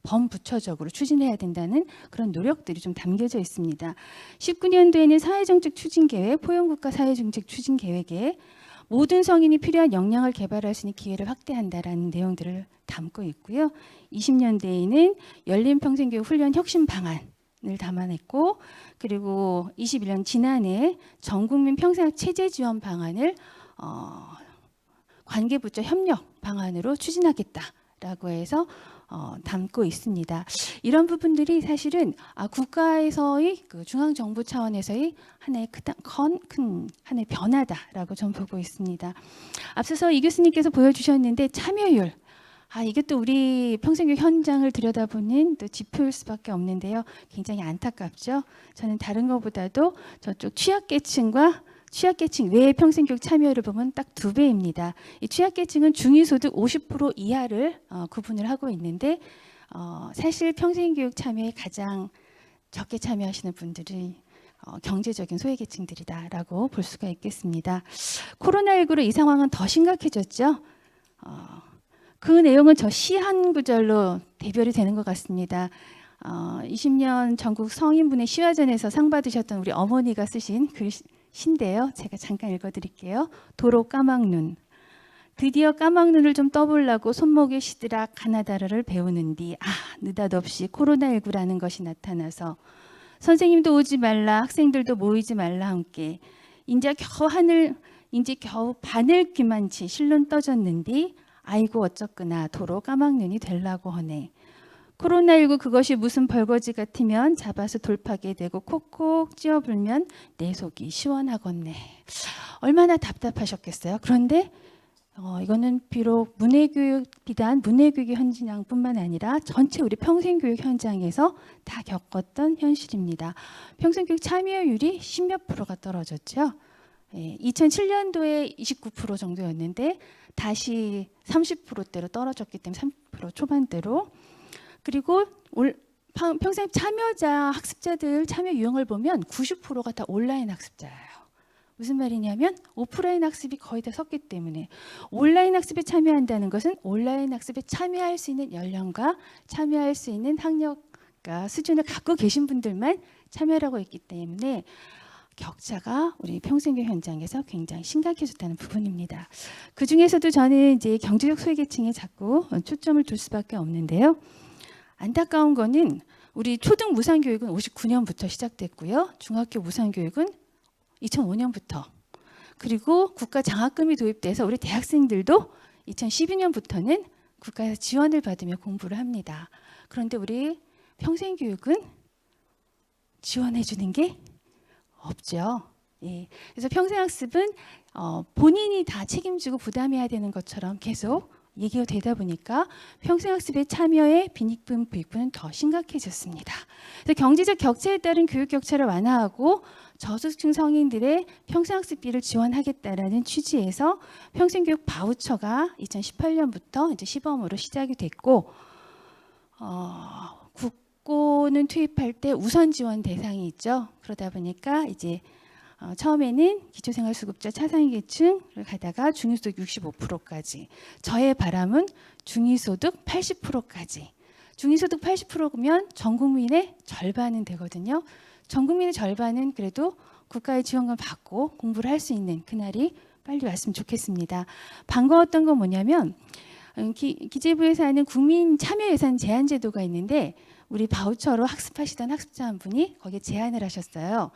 범부처적으로 추진해야 된다는 그런 노력들이 좀 담겨져 있습니다. 19년도에는 사회정책 추진계획, 포용국가 사회정책 추진계획에 모든 성인이 필요한 역량을 개발할 수 있는 기회를 확대한다라는 내용들을 담고 있고요. 20년대에는 열린 평생교육 훈련 혁신 방안을 담아냈고, 그리고 21년 지난해 전국민 평생학 체제 지원 방안을 관계부처 협력 방안으로 추진하겠다라고 해서 담고 있습니다. 이런 부분들이 사실은 국가에서의 그 중앙정부 차원에서의 하나의 큰 하나의 변화다라고 저는 보고 있습니다. 앞서서 이 교수님께서 보여주셨는데 참여율, 이게 또 우리 평생교육 현장을 들여다보는 또 지표일 수밖에 없는데요. 굉장히 안타깝죠. 저는 다른 것보다도 저쪽 취약계층 외의 평생교육 참여율을 보면 딱 2배입니다. 이 취약계층은 중위소득 50% 이하를 구분을 하고 있는데, 사실 평생교육 참여에 가장 적게 참여하시는 분들이 경제적인 소외계층들이다라고 볼 수가 있겠습니다. 코로나19로 이 상황은 더 심각해졌죠. 그 내용은 저 시 한 구절로 대별이 되는 것 같습니다. 20년 전국 성인분의 시화전에서 상 받으셨던 우리 어머니가 쓰신 글인데요. 제가 잠깐 읽어드릴게요. 도로 까막눈. 드디어 까막눈을 좀 떠보려고 손목에 시드락 가나다라를 배우는디 느닷없이 코로나19라는 것이 나타나서 선생님도 오지 말라, 학생들도 모이지 말라 함께 인제 겨우 바늘 귀만치 실눈 떠졌는디 아이고 어쩌끄나 도로 까막눈이 되려고 하네. 코로나19 그것이 무슨 벌거지 같으면 잡아서 돌파게 되고 콕콕 찧어불면 내 속이 시원하겠네. 얼마나 답답하셨겠어요. 그런데 이거는 비록 비단 문해교육의 현장뿐만 아니라 전체 우리 평생교육 현장에서 다 겪었던 현실입니다. 평생교육 참여율이 10몇 %가 떨어졌죠. 2007년도에 29% 정도였는데 다시 30%대로 떨어졌기 때문에 30% 초반대로. 그리고 평생 참여자 학습자들 참여 유형을 보면 90%가 다 온라인 학습자예요. 무슨 말이냐면 오프라인 학습이 거의 다 섰기 때문에 온라인 학습에 참여한다는 것은 온라인 학습에 참여할 수 있는 연령과 참여할 수 있는 학력과 수준을 갖고 계신 분들만 참여하고 있기 때문에 격차가 우리 평생교육 현장에서 굉장히 심각해졌다는 부분입니다. 그 중에서도 저는 이제 경제적 소외계층에 자꾸 초점을 둘 수밖에 없는데요. 안타까운 거는 우리 초등 무상교육은 59년부터 시작됐고요. 중학교 무상교육은 2005년부터, 그리고 국가 장학금이 도입돼서 우리 대학생들도 2012년부터는 국가에서 지원을 받으며 공부를 합니다. 그런데 우리 평생교육은 지원해 주는 게 없죠. 예. 그래서 평생학습은 본인이 다 책임지고 부담해야 되는 것처럼 계속 얘기가 되다 보니까 평생학습에 참여의 빈익분 부익분은 더 심각해졌습니다. 그래서 경제적 격차에 따른 교육 격차를 완화하고 저소득층 성인들의 평생학습비를 지원하겠다라는 취지에서 평생교육 바우처가 2018년부터 이제 시범으로 시작이 됐고, 국고는 투입할 때 우선 지원 대상이 있죠. 그러다 보니까 이제 처음에는 기초생활수급자 차상위계층을 가다가 중위소득 65%까지, 저의 바람은 중위소득 80%까지. 중위소득 80%면 전 국민의 절반은 되거든요. 전 국민의 절반은 그래도 국가의 지원금을 받고 공부를 할 수 있는 그날이 빨리 왔으면 좋겠습니다. 반가웠던 건 뭐냐면 기재부에서 하는 국민 참여 예산 제한 제도가 있는데 우리 바우처로 학습하시던 학습자 한 분이 거기에 제안을 하셨어요.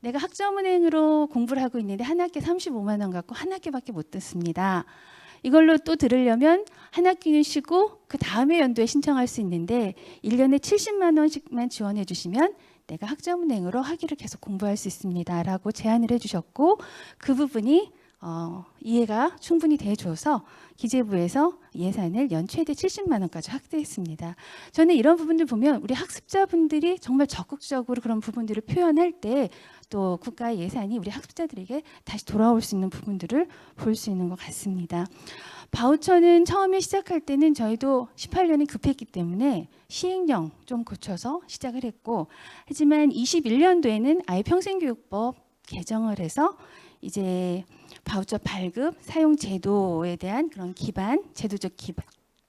내가 학점은행으로 공부를 하고 있는데 한 학기에 35만 원 갖고 한 학기밖에 못 듣습니다. 이걸로 또 들으려면 한 학기는 쉬고 그 다음에 연도에 신청할 수 있는데 1년에 70만 원씩만 지원해 주시면 내가 학점은행으로 학위를 계속 공부할 수 있습니다. 라고 제안을 해주셨고, 그 부분이 이해가 충분히 돼줘서 기재부에서 예산을 연 최대 70만 원까지 확대했습니다. 저는 이런 부분들 보면 우리 학습자분들이 정말 적극적으로 그런 부분들을 표현할 때 또 국가의 예산이 우리 학습자들에게 다시 돌아올 수 있는 부분들을 볼 수 있는 것 같습니다. 바우처는 처음에 시작할 때는 저희도 18년이 급했기 때문에 시행령 좀 고쳐서 시작을 했고, 하지만 21년도에는 아예 평생교육법 개정을 해서 이제 바우처 발급 사용 제도에 대한 그런 기반, 제도적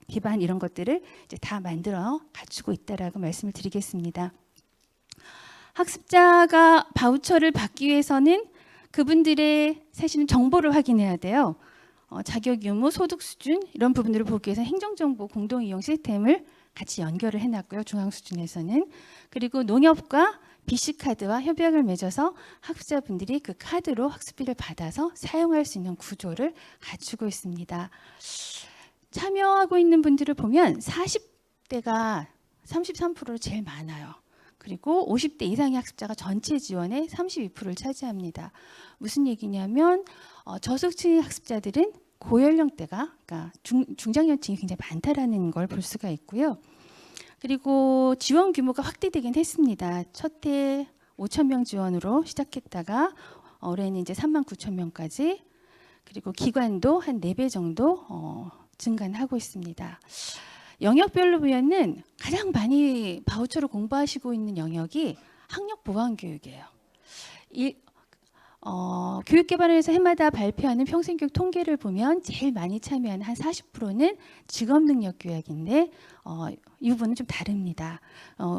기반 이런 것들을 이제 다 만들어 갖추고 있다라고 말씀을 드리겠습니다. 학습자가 바우처를 받기 위해서는 그분들의 사실은 정보를 확인해야 돼요. 자격 유무, 소득 수준 이런 부분들을 보기 위해서 행정정보 공동이용 시스템을 같이 연결을 해놨고요. 중앙 수준에서는. 그리고 농협과 BC카드와 협약을 맺어서 학습자분들이 그 카드로 학습비를 받아서 사용할 수 있는 구조를 갖추고 있습니다. 참여하고 있는 분들을 보면 40대가 33%로 제일 많아요. 그리고 50대 이상의 학습자가 전체 지원의 32%를 차지합니다. 무슨 얘기냐면 저소득층 학습자들은 고연령대가, 그러니까 중장년층이 굉장히 많다라는 걸 볼 수가 있고요. 그리고 지원 규모가 확대되긴 했습니다. 첫 해 5천 명 지원으로 시작했다가 올해는 이제 3만 9천 명까지, 그리고 기관도 한 4배 정도 증가는 하고 있습니다. 영역별로 보면은 가장 많이 바우처로 공부하시고 있는 영역이 학력 보완 교육이에요. 교육개발원에서 해마다 발표하는 평생교육 통계를 보면 제일 많이 참여하는 한 40%는 직업능력교육인데 이 부분은 좀 다릅니다.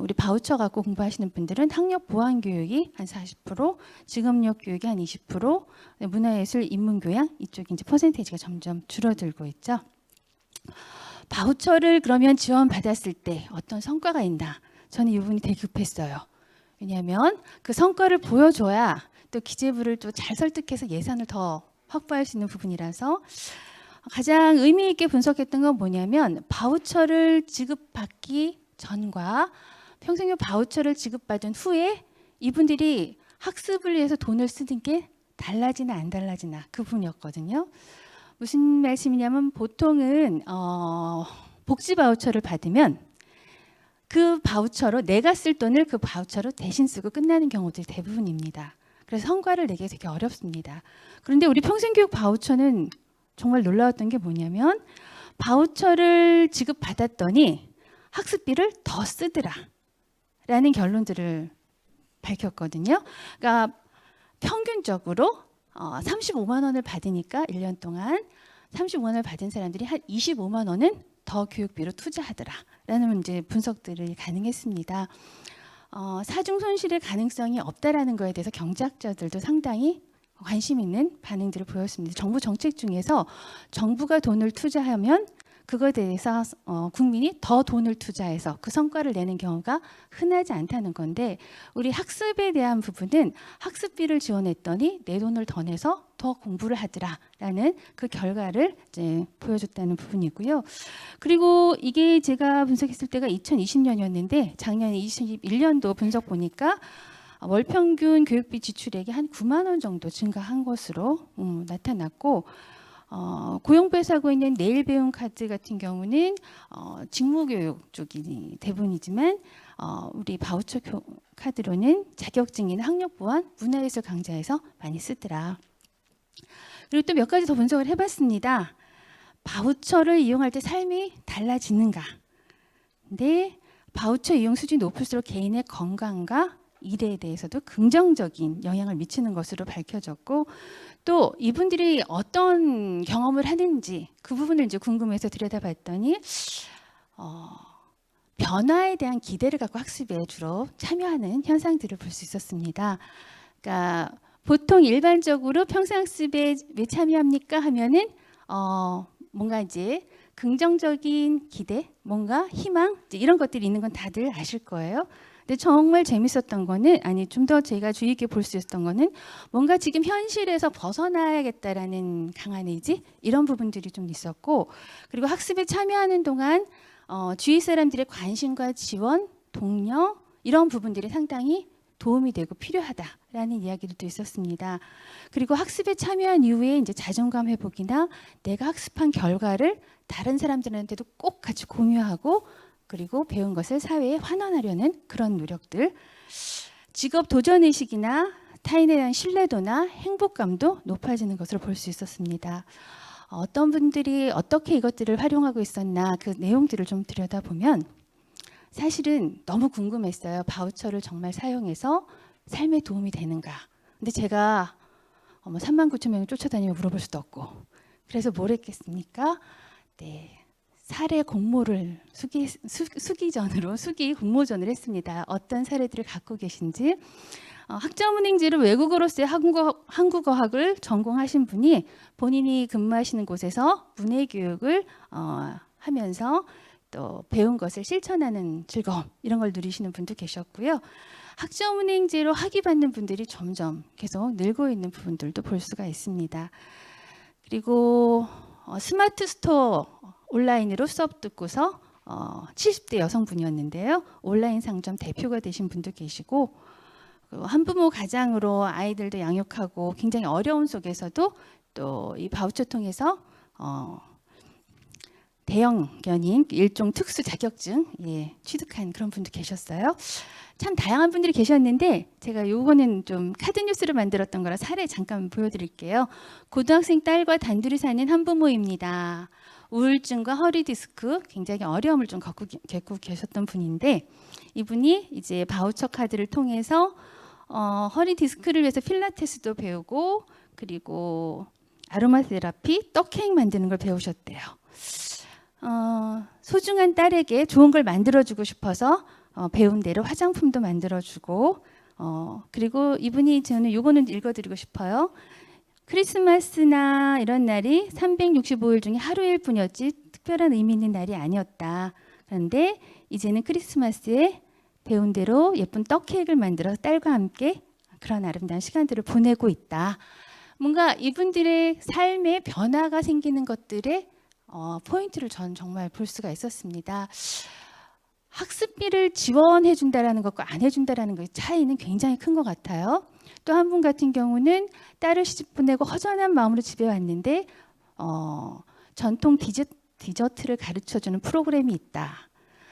우리 바우처 갖고 공부하시는 분들은 학력 보완 교육이 한 40%, 직업력 교육이 한 20%, 문화예술, 인문교양 이쪽이 이제 퍼센테이지가 점점 줄어들고 있죠. 바우처를 그러면 지원받았을 때 어떤 성과가 있나? 저는 이 부분이 되게 급했어요. 왜냐하면 그 성과를 보여줘야 또 기재부를 또 잘 설득해서 예산을 더 확보할 수 있는 부분이라서 가장 의미 있게 분석했던 건 뭐냐면 바우처를 지급받기 전과 평생교육 바우처를 지급받은 후에 이분들이 학습을 위해서 돈을 쓰는 게 달라지나 안 달라지나 그 부분이었거든요. 무슨 말씀이냐면 보통은 복지 바우처를 받으면 그 바우처로 내가 쓸 돈을 그 바우처로 대신 쓰고 끝나는 경우들이 대부분입니다. 그래서 성과를 내기 되게 어렵습니다. 그런데 우리 평생교육 바우처는 정말 놀라웠던 게 뭐냐면 바우처를 지급받았더니 학습비를 더 쓰더라 라는 결론들을 밝혔거든요. 그러니까 평균적으로 35만 원을 받으니까 1년 동안 35만 원을 받은 사람들이 한 25만 원은 더 교육비로 투자하더라라는 이제 분석들을 가능했습니다. 사중 손실의 가능성이 없다라는 거에 대해서 경제학자들도 상당히 관심 있는 반응들을 보였습니다. 정부 정책 중에서 정부가 돈을 투자하면 그거에 대해서 국민이 더 돈을 투자해서 그 성과를 내는 경우가 흔하지 않다는 건데 우리 학습에 대한 부분은 학습비를 지원했더니 내 돈을 더 내서 더 공부를 하더라라는 그 결과를 이제 보여줬다는 부분이고요. 그리고 이게 제가 분석했을 때가 2020년이었는데 작년 2021년도 분석 보니까 월 평균 교육비 지출액이 한 9만 원 정도 증가한 것으로 나타났고, 고용부에서 하고 있는 내일 배움 카드 같은 경우는 직무교육 쪽이 대부분이지만 우리 바우처 카드로는 자격증이나 학력 보완, 문화예술 강좌에서 많이 쓰더라. 그리고 또 몇 가지 더 분석을 해봤습니다. 바우처를 이용할 때 삶이 달라지는가? 근데 바우처 이용 수준이 높을수록 개인의 건강과 일에 대해서도 긍정적인 영향을 미치는 것으로 밝혀졌고, 또 이분들이 어떤 경험을 하는지 그 부분을 이제 궁금해서 들여다봤더니 변화에 대한 기대를 갖고 학습에 주로 참여하는 현상들을 볼 수 있었습니다. 그러니까 보통 일반적으로 평생학습에 왜 참여합니까 하면은 뭔가 이제 긍정적인 기대, 뭔가 희망 이런 것들이 있는 건 다들 아실 거예요. 근데 정말 재밌었던 거는, 아니 좀 더 제가 주의 깊게 볼 수 있었던 거는 뭔가 지금 현실에서 벗어나야겠다라는 강한 의지 이런 부분들이 좀 있었고, 그리고 학습에 참여하는 동안 주위 사람들의 관심과 지원, 독려 이런 부분들이 상당히 도움이 되고 필요하다라는 이야기도 있었습니다. 그리고 학습에 참여한 이후에 이제 자존감 회복이나 내가 학습한 결과를 다른 사람들한테도 꼭 같이 공유하고, 그리고 배운 것을 사회에 환원하려는 그런 노력들, 직업 도전의식이나 타인에 대한 신뢰도나 행복감도 높아지는 것을 볼 수 있었습니다. 어떤 분들이 어떻게 이것들을 활용하고 있었나 그 내용들을 좀 들여다보면 사실은 너무 궁금했어요. 바우처를 정말 사용해서 삶에 도움이 되는가. 근데 제가 39,000명을 쫓아다니며 물어볼 수도 없고, 그래서 뭘 했겠습니까? 네. 사례 공모를 수기 공모전을 했습니다. 어떤 사례들을 갖고 계신지. 학점은행제로 외국어로서의 한국어학을 전공하신 분이 본인이 근무하시는 곳에서 문해교육을 하면서 또 배운 것을 실천하는 즐거움 이런 걸 누리시는 분도 계셨고요. 학점은행제로 학위 받는 분들이 점점 계속 늘고 있는 부분들도 볼 수가 있습니다. 그리고 스마트 스토어 온라인으로 수업 듣고서 70대 여성분이었는데요. 온라인 상점 대표가 되신 분도 계시고, 한부모 가장으로 아이들도 양육하고 굉장히 어려운 속에서도 또 이 바우처 통해서 대형견인 일종 특수 자격증 취득한 그런 분도 계셨어요. 참 다양한 분들이 계셨는데 제가 요거는 좀 카드 뉴스를 만들었던 거라 사례 잠깐 보여드릴게요. 고등학생 딸과 단둘이 사는 한부모입니다. 우울증과 허리 디스크 굉장히 어려움을 좀 겪고 계셨던 분인데, 이분이 이제 바우처 카드를 통해서 허리 디스크를 위해서 필라테스도 배우고, 그리고 아로마 테라피, 떡 케이크 만드는 걸 배우셨대요. 소중한 딸에게 좋은 걸 만들어주고 싶어서 배운 대로 화장품도 만들어주고, 그리고 이분이 저는 요거는 읽어드리고 싶어요. 크리스마스나 이런 날이 365일 중에 하루일 뿐이었지 특별한 의미 있는 날이 아니었다. 그런데 이제는 크리스마스에 배운 대로 예쁜 떡 케이크를 만들어서 딸과 함께 그런 아름다운 시간들을 보내고 있다. 뭔가 이분들의 삶에 변화가 생기는 것들의 포인트를 전 정말 볼 수가 있었습니다. 학습비를 지원해 준다라는 것과 안 해준다라는 것의 차이는 굉장히 큰 것 같아요. 또 한 분 같은 경우는 딸을 시집 보내고 허전한 마음으로 집에 왔는데 전통 디저트를 가르쳐주는 프로그램이 있다.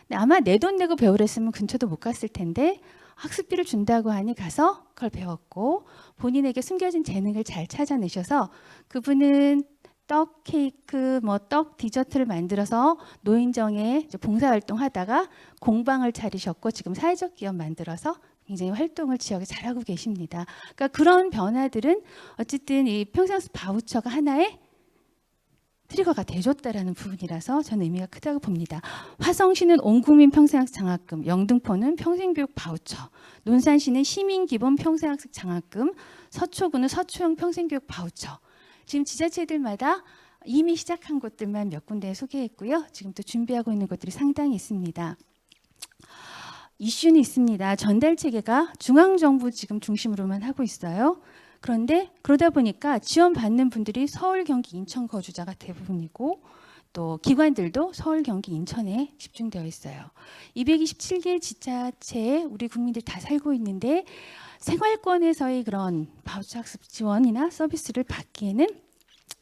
근데 아마 내 돈 내고 배우랬으면 근처도 못 갔을 텐데 학습비를 준다고 하니 가서 그걸 배웠고, 본인에게 숨겨진 재능을 잘 찾아내셔서 그분은 떡 케이크, 떡 디저트를 만들어서 노인정에 봉사활동 하다가 공방을 차리셨고, 지금 사회적 기업 만들어서 굉장히 활동을 지역에 잘하고 계십니다. 그러니까 그런 변화들은 어쨌든 이 평생학습 바우처가 하나의 트리거가 돼줬다라는 부분이라서 저는 의미가 크다고 봅니다. 화성시는 온국민 평생학습 장학금, 영등포는 평생교육 바우처, 논산시는 시민기본 평생학습 장학금, 서초구는 서초형 평생교육 바우처. 지금 지자체들마다 이미 시작한 곳들만 몇 군데 소개했고요. 지금 또 준비하고 있는 곳들이 상당히 있습니다. 이슈는 있습니다. 전달 체계가 중앙정부 지금 중심으로만 하고 있어요. 그런데 그러다 보니까 지원받는 분들이 서울, 경기, 인천 거주자가 대부분이고 또 기관들도 서울, 경기, 인천에 집중되어 있어요. 227개 지자체에 우리 국민들 다 살고 있는데 생활권에서의 그런 바우처 학습 지원이나 서비스를 받기에는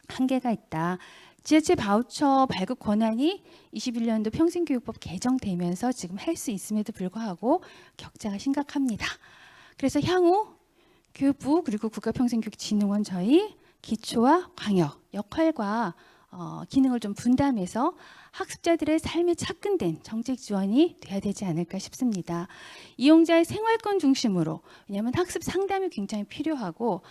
한계가 있다. 지자체 바우처 발급 권한이 21년도 평생교육법 개정되면서 지금 할 수 있음에도 불구하고 격차가 심각합니다. 그래서 향후 교육부 그리고 국가평생교육진흥원 저희 기초와 광역 역할과 기능을 좀 분담해서 학습자들의 삶에 착근된 정책 지원이 돼야 되지 않을까 싶습니다. 이용자의 생활권 중심으로, 왜냐하면 학습 상담이 굉장히 필요하고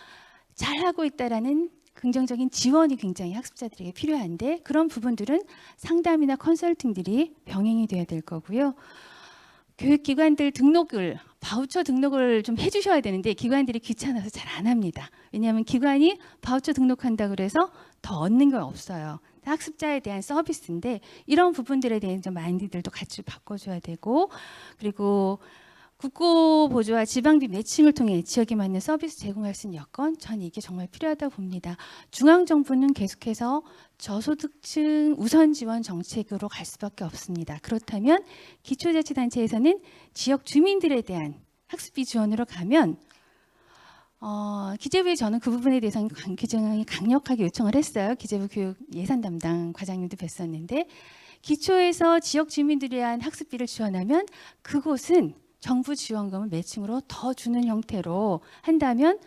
잘하고 있다라는 긍정적인 지원이 굉장히 학습자들에게 필요한데 그런 부분들은 상담이나 컨설팅들이 병행이 돼야 될 거고요. 교육기관들 등록을 바우처 등록을 좀 해주셔야 되는데 기관들이 귀찮아서 잘 안 합니다. 왜냐하면 기관이 바우처 등록한다 그래서 더 얻는 게 없어요. 학습자에 대한 서비스인데 이런 부분들에 대한 좀 마인드들도 같이 바꿔줘야 되고 그리고 국고 보조와 지방비 매칭을 통해 지역에 맞는 서비스 제공할 수 있는 여건 저는 이게 정말 필요하다고 봅니다. 중앙정부는 계속해서 저소득층 우선 지원 정책으로 갈 수밖에 없습니다. 그렇다면 기초자치단체에서는 지역 주민들에 대한 학습비 지원으로 가면 기재부에 저는 그 부분에 대해서 굉장히 강력하게 요청을 했어요. 기재부 교육 예산 담당 과장님도 뵀었는데 기초에서 지역 주민들에 대한 학습비를 지원하면 그곳은 정부 지원금을 매칭으로 더 주는 형태로 한다면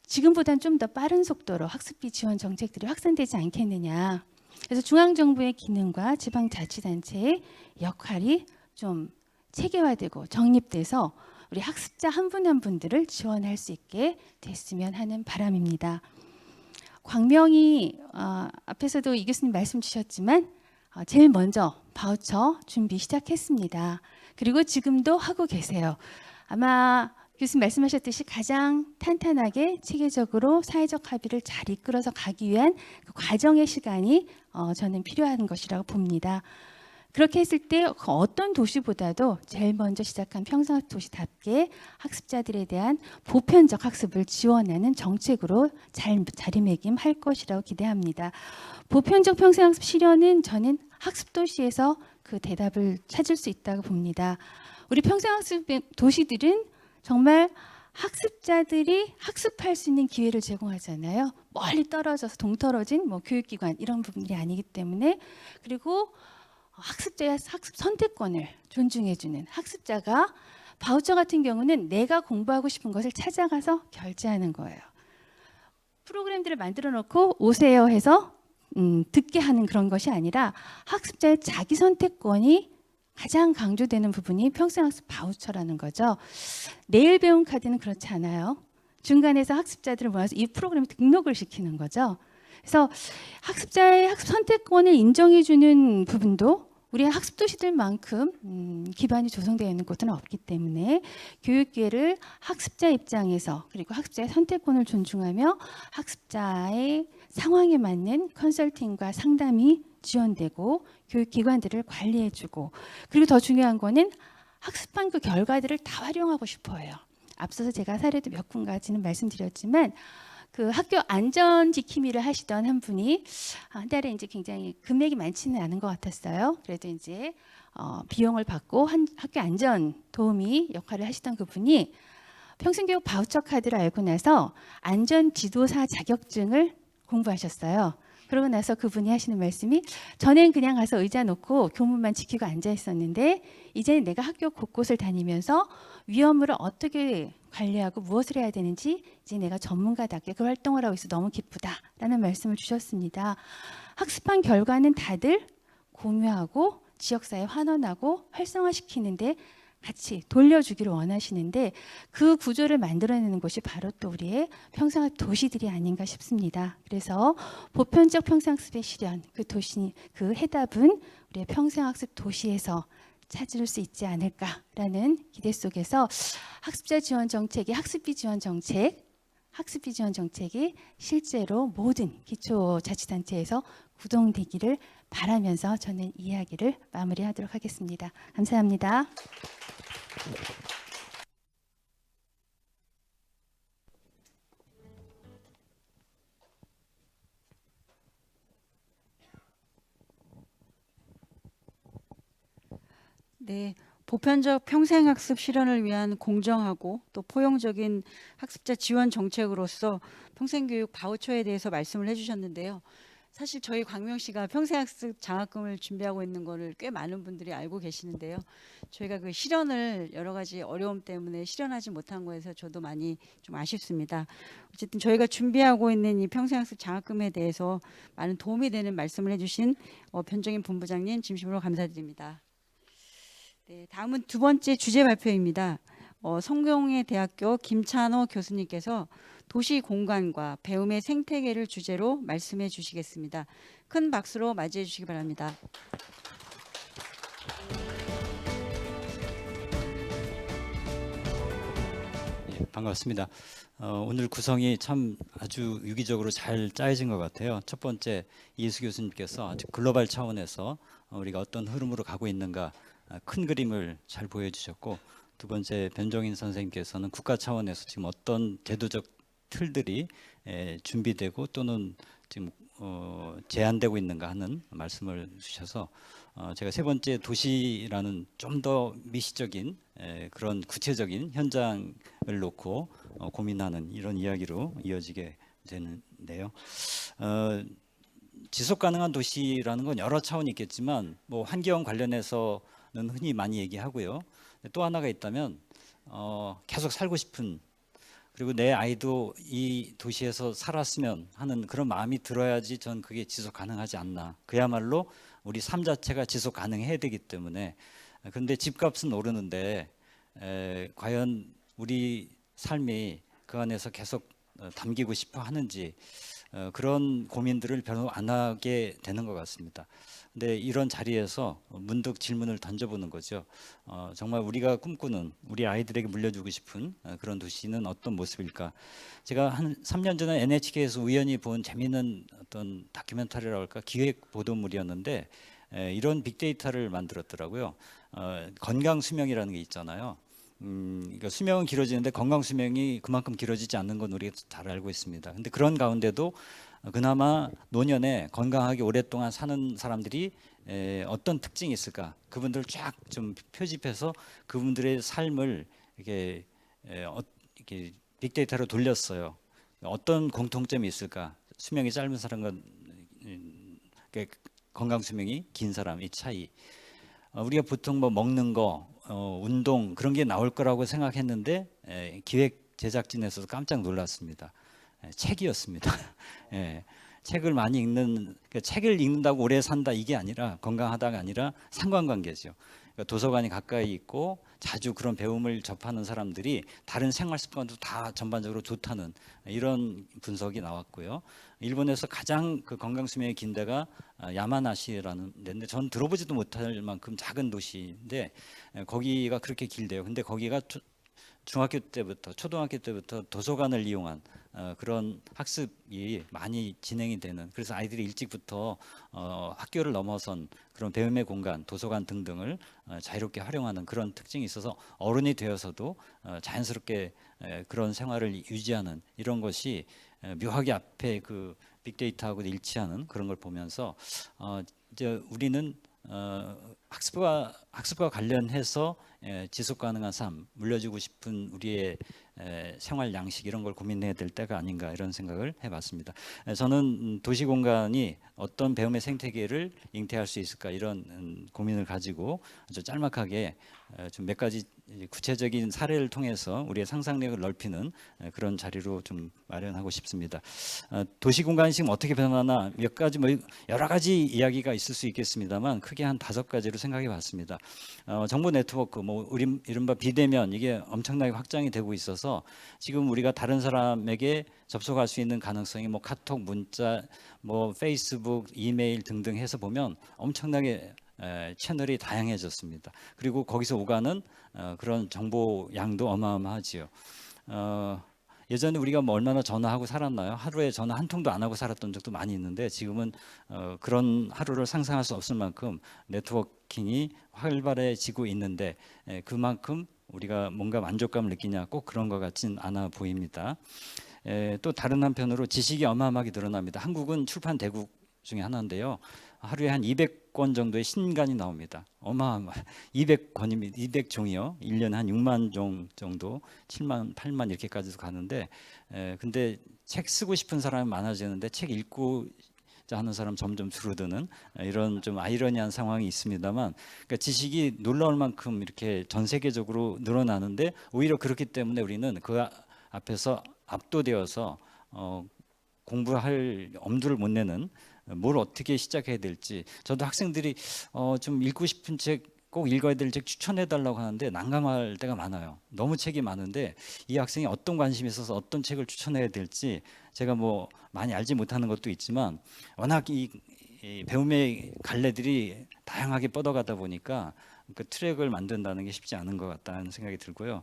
지금보다는 좀 더 빠른 속도로 학습비 지원 정책들이 확산되지 않겠느냐. 그래서 중앙정부의 기능과 지방자치단체의 역할이 좀 체계화되고 정립돼서 우리 학습자 한 분 한 분들을 지원할 수 있게 됐으면 하는 바람입니다. 광명이 앞에서도 이 교수님 말씀 주셨지만 제일 먼저 바우처 준비 시작했습니다. 그리고 지금도 하고 계세요. 아마 교수님 말씀하셨듯이 가장 탄탄하게 체계적으로 사회적 합의를 잘 이끌어서 가기 위한 그 과정의 시간이 저는 필요한 것이라고 봅니다. 그렇게 했을 때 어떤 도시보다도 제일 먼저 시작한 평생학습 도시답게 학습자들에 대한 보편적 학습을 지원하는 정책으로 잘 자리매김할 것이라고 기대합니다. 보편적 평생학습 실현은 저는 학습도시에서 그 대답을 찾을 수 있다고 봅니다. 우리 평생학습 도시들은 정말 학습자들이 학습할 수 있는 기회를 제공하잖아요. 멀리 떨어져서 동떨어진 교육기관 이런 부분들이 아니기 때문에 그리고 학습자의 학습 선택권을 존중해주는 학습자가 바우처 같은 경우는 내가 공부하고 싶은 것을 찾아가서 결제하는 거예요. 프로그램들을 만들어 놓고 오세요 해서 듣게 하는 그런 것이 아니라 학습자의 자기 선택권이 가장 강조되는 부분이 평생학습 바우처라는 거죠. 내일 배움 카드는 그렇지 않아요. 중간에서 학습자들을 모아서 이 프로그램에 등록을 시키는 거죠. 그래서 학습자의 학습 선택권을 인정해주는 부분도 우리 학습도시들만큼 기반이 조성되어 있는 곳은 없기 때문에 교육계를 학습자 입장에서 그리고 학습자의 선택권을 존중하며 학습자의 상황에 맞는 컨설팅과 상담이 지원되고 교육기관들을 관리해주고 그리고 더 중요한 거는 학습한 그 결과들을 다 활용하고 싶어요. 앞서서 제가 사례도 몇 군가지는 말씀드렸지만 그 학교 안전 지킴이를 하시던 한 분이 한 달에 이제 굉장히 금액이 많지는 않은 것 같았어요. 그래도 이제 비용을 받고 학교 안전 도우미 역할을 하시던 그분이 평생교육 바우처 카드를 알고 나서 안전 지도사 자격증을 공부하셨어요. 그러고 나서 그분이 하시는 말씀이 전엔 그냥 가서 의자 놓고 교문만 지키고 앉아 있었는데 이제는 내가 학교 곳곳을 다니면서 위험을 어떻게 관리하고 무엇을 해야 되는지 이제 내가 전문가답게 그 활동을 하고 있어 너무 기쁘다라는 말씀을 주셨습니다. 학습한 결과는 다들 공유하고 지역사회에 환원하고 활성화시키는데 같이 돌려주기를 원하시는데 그 구조를 만들어내는 것이 바로 또 우리의 평생학습 도시들이 아닌가 싶습니다. 그래서 보편적 평생학습의 실현, 그 해답은 우리의 평생학습 도시에서 찾을 수 있지 않을까라는 기대 속에서 학습자 지원 정책이 학습비 지원 정책이 실제로 모든 기초자치단체에서 구동되기를 바라면서 저는 이야기를 마무리하도록 하겠습니다. 감사합니다. 네, 보편적 평생학습 실현을 위한 공정하고 또 포용적인 학습자 지원 정책으로서 평생교육 바우처에 대해서 말씀을 해주셨는데요. 사실 저희 광명시가 평생학습 장학금을 준비하고 있는 거를 꽤 많은 분들이 알고 계시는데요. 저희가 그 실현을 여러 가지 어려움 때문에 실현하지 못한 거에서 저도 많이 좀 아쉽습니다. 어쨌든 저희가 준비하고 있는 이 평생학습 장학금에 대해서 많은 도움이 되는 말씀을 해주신 변정인 본부장님 진심으로 감사드립니다. 네, 다음은 두 번째 주제 발표입니다. 성공회대학교 김찬호 교수님께서 도시 공간과 배움의 생태계를 주제로 말씀해 주시겠습니다. 큰 박수로 맞이해 주시기 바랍니다. 예, 반갑습니다. 오늘 구성이 참 아주 유기적으로 잘 짜여진 것 같아요. 첫 번째 이수 교수님께서 아주 글로벌 차원에서 우리가 어떤 흐름으로 가고 있는가 큰 그림을 잘 보여주셨고, 두 번째 변정인 선생님께서는 국가 차원에서 지금 어떤 제도적 틀들이 준비되고 또는 지금 제한되고 있는가 하는 말씀을 주셔서 제가 세 번째 도시라는 좀 더 미시적인 그런 구체적인 현장을 놓고 고민하는 이런 이야기로 이어지게 되는데요. 지속 가능한 도시라는 건 여러 차원이 있겠지만 뭐 환경 관련해서는 흔히 많이 얘기하고요. 또 하나가 있다면 계속 살고 싶은, 그리고 내 아이도 이 도시에서 살았으면 하는 그런 마음이 들어야지 전 그게 지속 가능하지 않나. 그야말로 우리 삶 자체가 지속 가능해야 되기 때문에. 그런데 집값은 오르는데 과연 우리 삶이 그 안에서 계속 담기고 싶어 하는지 그런 고민들을 별로 안 하게 되는 것 같습니다. 근데 이런 자리에서 문득 질문을 던져보는 거죠. 정말 우리가 꿈꾸는, 우리 아이들에게 물려주고 싶은 그런 도시는 어떤 모습일까? 제가 한 3년 전에 NHK에서 우연히 본 재미있는 어떤 다큐멘터리라고 할까, 기획 보도물이었는데 이런 빅데이터를 만들었더라고요. 건강 수명이라는 게 있잖아요. 그러니까 수명은 길어지는데 건강 수명이 그만큼 길어지지 않는 건 우리가 잘 알고 있습니다. 근데 그런 가운데도 그나마 노년에 건강하게 오랫동안 사는 사람들이 어떤 특징이 있을까? 그분들 쫙 좀 표집해서 그분들의 삶을 이렇게 빅데이터로 돌렸어요. 어떤 공통점이 있을까? 수명이 짧은 사람과 건강 수명이 긴 사람의 차이. 우리가 보통 뭐 먹는 거, 운동 그런 게 나올 거라고 생각했는데 기획 제작진에서도 깜짝 놀랐습니다. 책이었습니다. 예, 책을 많이 읽는, 그러니까 책을 읽는다고 오래 산다 이게 아니라, 건강하다가 아니라 상관관계죠. 그러니까 도서관이 가까이 있고 자주 그런 배움을 접하는 사람들이 다른 생활 습관도 다 전반적으로 좋다는 이런 분석이 나왔고요. 일본에서 가장 그 건강 수명이 긴 데가 야마나시라는 데인데, 전 들어보지도 못할 만큼 작은 도시인데 거기가 그렇게 길대요. 근데 거기가 중학교 때부터 초등학교 때부터 도서관을 이용한 그런 학습이 많이 진행이 되는, 그래서 아이들이 일찍부터 학교를 넘어선 그런 배움의 공간, 도서관 등등을 자유롭게 활용하는 그런 특징이 있어서 어른이 되어서도 자연스럽게 그런 생활을 유지하는 이런 것이 묘하게 앞에 그 빅데이터하고 일치하는 그런 걸 보면서 이제 우리는 학습과 관련해서 지속 가능한 삶, 물려주고 싶은 우리의 생활 양식 이런 걸 고민해야 될 때가 아닌가, 이런 생각을 해봤습니다. 저는 도시 공간이 어떤 배움의 생태계를 잉태할 수 있을까, 이런 고민을 가지고 아주 짤막하게 좀 몇 가지 구체적인 사례를 통해서 우리의 상상력을 넓히는 그런 자리로 좀 마련하고 싶습니다. 도시 공간이 지금 어떻게 변하나 몇 가지 뭐 여러 가지 이야기가 있을 수 있겠습니다만 크게 한 5가지로 생각해 봤습니다. 정보 네트워크, 뭐 우리 이른바 비대면, 이게 엄청나게 확장이 되고 있어서 지금 우리가 다른 사람에게 접속할 수 있는 가능성이 뭐 카톡, 문자, 뭐 페이스북, 이메일 등등 해서 보면 엄청나게 채널이 다양해졌습니다. 그리고 거기서 오가는 그런 정보 양도 어마어마하지요. 예전에 우리가 뭐 얼마나 전화하고 살았나요? 하루에 전화 한 통도 안 하고 살았던 적도 많이 있는데 지금은 그런 하루를 상상할 수 없을 만큼 네트워킹이 활발해지고 있는데 그만큼 우리가 뭔가 만족감을 느끼냐, 꼭 그런 것 같진 않아 보입니다. 또 다른 한편으로 지식이 어마어마하게 늘어납니다. 한국은 출판 대국 중에 하나인데요. 하루에 한 200권 정도의 신간이 나옵니다. 어마어마 200권이면 200종이요. 1년에 한 6만 종 정도, 7만, 8만 이렇게까지도 가는데 근데 책 쓰고 싶은 사람이 많아지는데 책 읽고 하는 사람 점점 줄어드는 이런 좀 아이러니한 상황이 있습니다만, 그러니까 지식이 놀라울 만큼 이렇게 전 세계적으로 늘어나는데 오히려 그렇기 때문에 우리는 그 앞에서 압도되어서 공부할 엄두를 못 내는, 뭘 어떻게 시작해야 될지. 저도 학생들이 좀 읽고 싶은 책, 꼭 읽어야 될 책 추천해 달라고 하는데 난감할 때가 많아요. 너무 책이 많은데 이 학생이 어떤 관심이 있어서 어떤 책을 추천해야 될지 제가 뭐 많이 알지 못하는 것도 있지만, 워낙 이 배움의 갈래들이 다양하게 뻗어가다 보니까 그 트랙을 만든다는 게 쉽지 않은 것 같다는 생각이 들고요.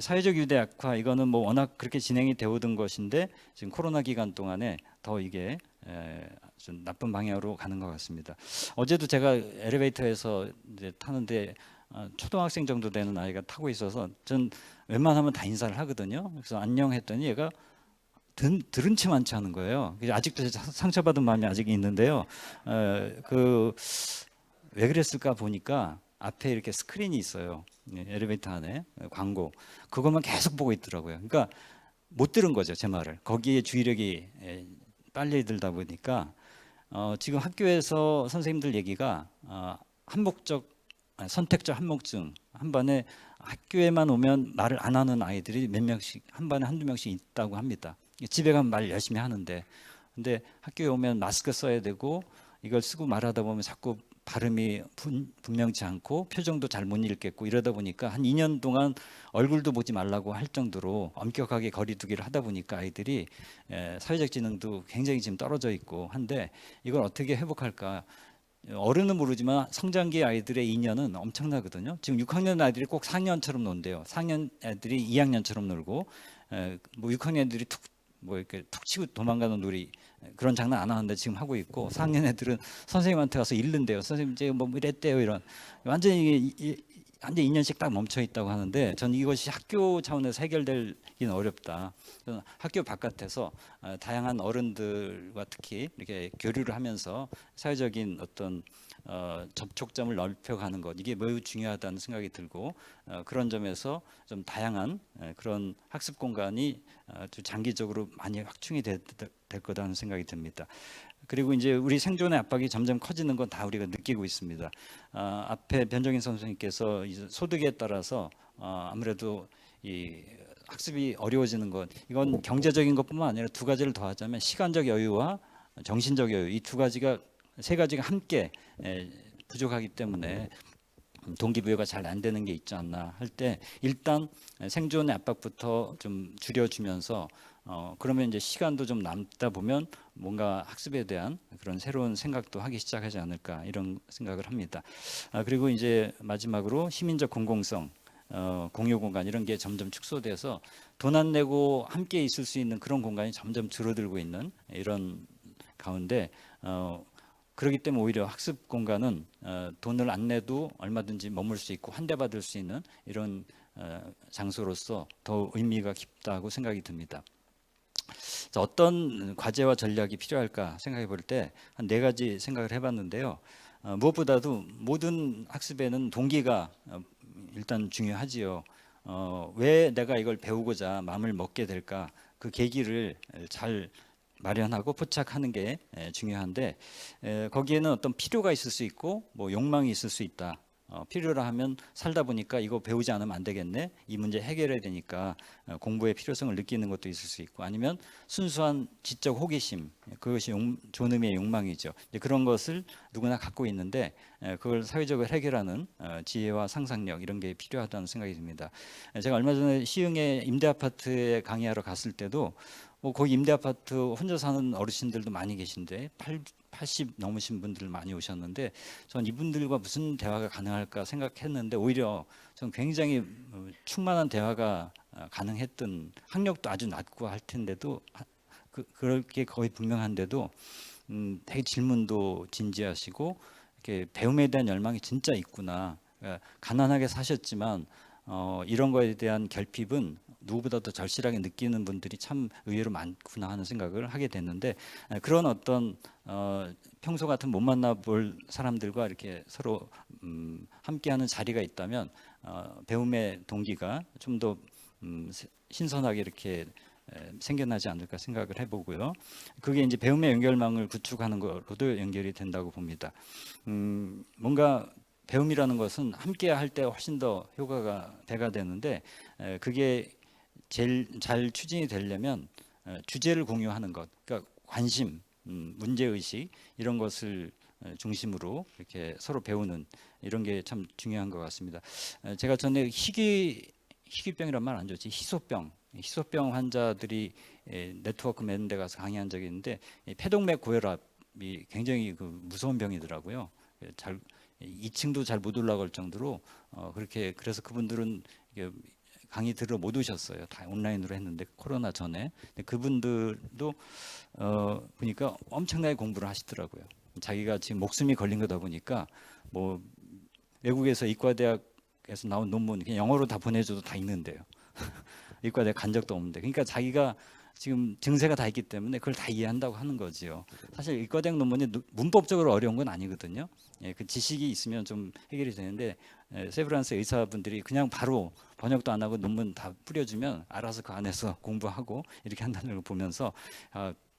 사회적 유대 악화, 이거는 뭐 워낙 그렇게 진행이 되어 오던 것인데 지금 코로나 기간 동안에 더 이게 좀 나쁜 방향으로 가는 것 같습니다. 어제도 제가 엘리베이터에서 이제 타는데 초등학생 정도 되는 아이가 타고 있어서 전 웬만하면 다 인사를 하거든요. 그래서 안녕 했더니 얘가 들은 채 많지 않은 거예요. 아직도 상처받은 마음이 아직 있는데요. 왜 그랬을까 보니까 앞에 이렇게 스크린이 있어요. 엘리베이터 안에 광고. 그것만 계속 보고 있더라고요. 그러니까 못 들은 거죠, 제 말을. 거기에 주의력이 빨리 들다 보니까 지금 학교에서 선생님들 얘기가 선택적 한목증, 한 반에 학교에만 오면 말을 안 하는 아이들이 몇 명씩, 한 반에 한두 명씩 있다고 합니다. 집에 가면 말 열심히 하는데, 근데 학교에 오면 마스크 써야 되고 이걸 쓰고 말하다 보면 자꾸 발음이 분명치 않고 표정도 잘 못 읽겠고, 이러다 보니까 한 2년 동안 얼굴도 보지 말라고 할 정도로 엄격하게 거리두기를 하다 보니까 아이들이 사회적 지능도 굉장히 지금 떨어져 있고 한데, 이걸 어떻게 회복할까? 어른은 모르지만 성장기 아이들의 2년은 엄청나거든요. 지금 6학년 아이들이 꼭 4학년처럼 논대요. 4학년 애들이 2학년처럼 놀고, 뭐 6학년 애들이 이렇게 툭 치고 도망가는 놀이, 그런 장난 안 하는데 지금 하고 있고, 4학년 애들은 선생님한테 가서 잃는데요. 선생님 제가 뭐 이랬대요, 이런. 완전히 2년씩 딱 멈춰 있다고 하는데, 전 이것이 학교 차원에서 해결되기는 어렵다. 저는 학교 바깥에서 다양한 어른들과 특히 이렇게 교류를 하면서 사회적인 어떤 접촉점을 넓혀가는 것, 이게 매우 중요하다는 생각이 들고, 그런 점에서 좀 다양한 그런 학습 공간이 아주 장기적으로 많이 확충이 될 거라는 생각이 듭니다. 그리고 이제 우리 생존의 압박이 점점 커지는 건 다 우리가 느끼고 있습니다. 앞에 변정인 선생님께서 이제 소득에 따라서 아무래도 이 학습이 어려워지는 것, 이건 경제적인 것뿐만 아니라 두 가지를 더하자면 시간적 여유와 정신적 여유, 이 세 가지가 함께 부족하기 때문에 동기부여가 잘 안 되는 게 있지 않나 할 때, 일단 생존의 압박부터 좀 줄여주면서 그러면 이제 시간도 좀 남다 보면 뭔가 학습에 대한 그런 새로운 생각도 하기 시작하지 않을까, 이런 생각을 합니다. 그리고 이제 마지막으로 시민적 공공성, 공유 공간, 이런 게 점점 축소돼서 돈 안 내고 함께 있을 수 있는 그런 공간이 점점 줄어들고 있는 이런 가운데, 그렇기 때문에 오히려 학습 공간은 돈을 안 내도 얼마든지 머물 수 있고 환대받을 수 있는 이런 장소로서 더 의미가 깊다고 생각이 듭니다. 어떤 과제와 전략이 필요할까 생각해 볼 때 한 4가지 생각을 해봤는데요. 무엇보다도 모든 학습에는 동기가 일단 중요하지요. 왜 내가 이걸 배우고자 마음을 먹게 될까, 그 계기를 잘 마련하고 포착하는 게 중요한데, 거기에는 어떤 필요가 있을 수 있고 뭐 욕망이 있을 수 있다. 필요라 하면 살다 보니까 이거 배우지 않으면 안 되겠네, 이 문제 해결해야 되니까 공부의 필요성을 느끼는 것도 있을 수 있고, 아니면 순수한 지적 호기심, 그것이 좋은 의미의 욕망이죠. 그런 것을 누구나 갖고 있는데 그걸 사회적으로 해결하는 지혜와 상상력, 이런 게 필요하다는 생각이 듭니다. 제가 얼마 전에 시흥의 임대아파트에 강의하러 갔을 때도 거기 임대아파트 혼자 사는 어르신들도 많이 계신데 80 넘으신 분들 많이 오셨는데, 전 이분들과 무슨 대화가 가능할까 생각했는데 오히려 전 굉장히 충만한 대화가 가능했던, 학력도 아주 낮고 할 텐데도 그렇게 거의 분명한데도 되게 질문도 진지하시고 이렇게 배움에 대한 열망이 진짜 있구나. 가난하게 사셨지만 이런 거에 대한 결핍은 누구보다 더 절실하게 느끼는 분들이 참 의외로 많구나 하는 생각을 하게 됐는데 그런 어떤 평소 같은 못 만나볼 사람들과 이렇게 서로 함께하는 자리가 있다면 배움의 동기가 좀 더 신선하게 이렇게 생겨나지 않을까 생각을 해보고요. 그게 이제 배움의 연결망을 구축하는 것으로도 연결이 된다고 봅니다. 뭔가 배움이라는 것은 함께 할 때 훨씬 더 효과가 배가 되는데 그게 제일 잘 추진이 되려면 주제를 공유하는 것, 그러니까 관심, 문제 의식 이런 것을 중심으로 이렇게 서로 배우는 이런 게 참 중요한 것 같습니다. 제가 전에 희귀병이란 말 안 좋지, 희소병 환자들이 네트워크 매는 데 가서 강의한 적이 있는데 폐동맥 고혈압이 굉장히 그 무서운 병이더라고요. 잘 2층도 잘 못 올라갈 정도로 그렇게 그래서 그분들은 강의 들으러 못 오셨어요. 다 온라인으로 했는데 코로나 전에. 근데 그분들도 보니까 엄청나게 공부를 하시더라고요. 자기가 지금 목숨이 걸린 거다 보니까 뭐 외국에서 의과대학에서 나온 논문 그냥 영어로 다 보내줘도 다 읽는데요. 의과대학 간 적도 없는데, 그러니까 자기가 지금 증세가 다 있기 때문에 그걸 다 이해한다고 하는 거지요. 사실 의과대학 논문이 문법적으로 어려운 건 아니거든요. 그 지식이 있으면 좀 해결이 되는데 세브란스 의사분들이 그냥 바로 번역도 안 하고 논문 다 뿌려주면 알아서 그 안에서 공부하고 이렇게 한다는 걸 보면서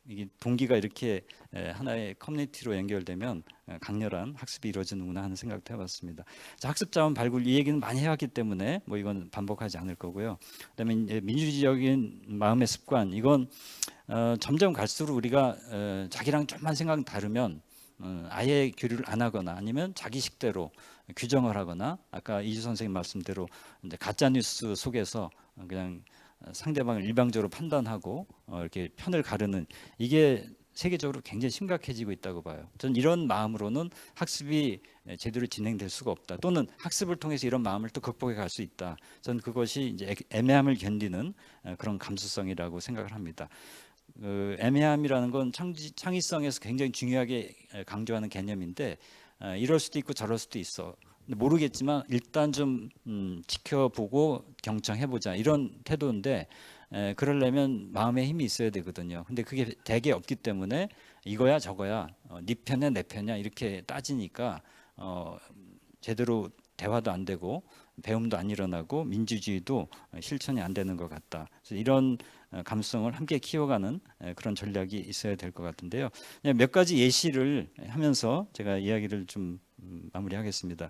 이게 동기가 이렇게 하나의 커뮤니티로 연결되면 강렬한 학습이 이루어지는구나 하는 생각도 해봤습니다. 자, 학습 자원 발굴 이 얘기는 많이 해왔기 때문에 뭐 이건 반복하지 않을 거고요. 그다음에 이제 민주주의적인 마음의 습관, 이건 점점 갈수록 우리가 자기랑 좀만 생각 다르면 아예 교류를 안 하거나 아니면 자기식대로 규정을 하거나 아까 이주 선생님 말씀대로 이제 가짜 뉴스 속에서 그냥 상대방을 일방적으로 판단하고 이렇게 편을 가르는, 이게 세계적으로 굉장히 심각해지고 있다고 봐요. 저는 이런 마음으로는 학습이 제대로 진행될 수가 없다. 또는 학습을 통해서 이런 마음을 또 극복해 갈 수 있다. 저는 그것이 이제 애매함을 견디는 그런 감수성이라고 생각을 합니다. 애매함이라는 건 창의성에서 굉장히 중요하게 강조하는 개념인데 이럴 수도 있고 저럴 수도 있어. 모르겠지만 일단 좀 지켜보고 경청해보자 이런 태도인데 그러려면 마음의 힘이 있어야 되거든요. 근데 그게 대개 없기 때문에 이거야 저거야 네 편이야 내 편이야 이렇게 따지니까 제대로 대화도 안 되고 배움도 안 일어나고 민주주의도 실천이 안 되는 것 같다. 그래서 이런 감수성을 함께 키워가는 그런 전략이 있어야 될 것 같은데요. 몇 가지 예시를 하면서 제가 이야기를 좀 마무리하겠습니다.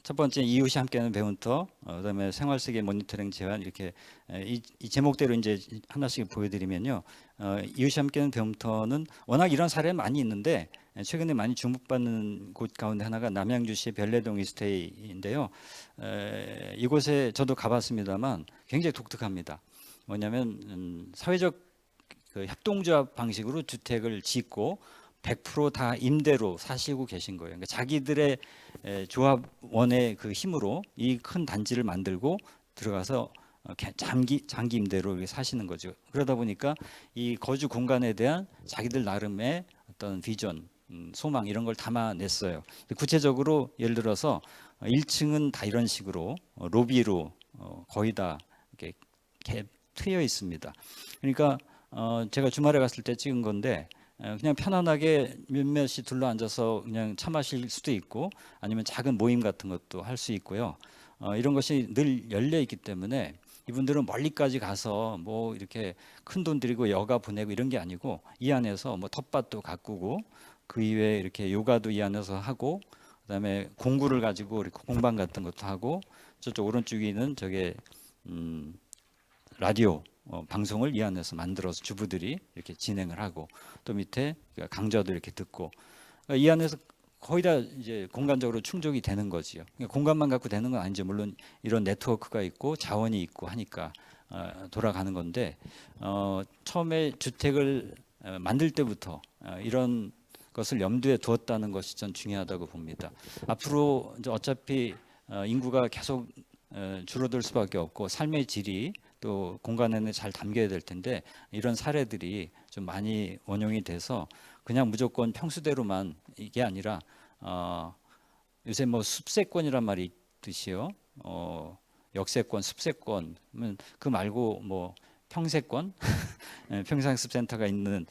첫 번째 이웃이 함께하는 배움터, 그다음에 생활세계 모니터링 제안 이렇게 이 제목대로 이제 하나씩 보여드리면요. 이웃이 함께하는 배움터는 워낙 이런 사례 많이 있는데 최근에 많이 주목받는 곳 가운데 하나가 남양주시의 별내동 이스테이인데요. 이곳에 저도 가봤습니다만 굉장히 독특합니다. 뭐냐면 사회적 그 협동조합 방식으로 주택을 짓고 100%다 임대로 사시고 계신 거예요. 그러니까 자기들의 조합원의 그 힘으로 이 큰 단지를 만들고 들어가서 장기 임대로 이렇게 사시는 거죠. 그러다 보니까 이 거주 공간에 대한 자기들 나름의 어떤 비전, 소망 이런 걸 담아냈어요. 구체적으로 예를 들어서 1층은 다 이런 식으로 로비로 거의 다 이렇게 트여 있습니다. 그러니까 제가 주말에 갔을 때 찍은 건데 그냥 편안하게 몇몇이 둘러앉아서 그냥 차 마실 수도 있고 아니면 작은 모임 같은 것도 할 수 있고요. 이런 것이 늘 열려 있기 때문에 이분들은 멀리까지 가서 뭐 이렇게 큰 돈 들이고 여가 보내고 이런 게 아니고 이 안에서 뭐 텃밭도 가꾸고 그 이외에 이렇게 요가도 이 안에서 하고 그다음에 공구를 가지고 이렇게 공방 같은 것도 하고 저쪽 오른쪽에 있는 저게 라디오 방송을 이 안에서 만들어서 주부들이 이렇게 진행을 하고 또 밑에 강좌도 이렇게 듣고 이 안에서 거의 다 이제 공간적으로 충족이 되는 거지요. 공간만 갖고 되는 건 아니죠. 물론 이런 네트워크가 있고 자원이 있고 하니까 돌아가는 건데 처음에 주택을 만들 때부터 이런 것을 염두에 두었다는 것이 전 중요하다고 봅니다. 앞으로 이제 어차피 인구가 계속 줄어들 수밖에 없고 삶의 질이 또 공간에는 잘 담겨야 될 텐데 이런 사례들이 좀 많이 원용이 돼서 그냥 무조건 평수대로만 이게 아니라 요새 뭐 숲세권이란 말이 있듯이요. 역세권, 습세권, 그 말고 뭐 평세권, 평생학습센터가 있는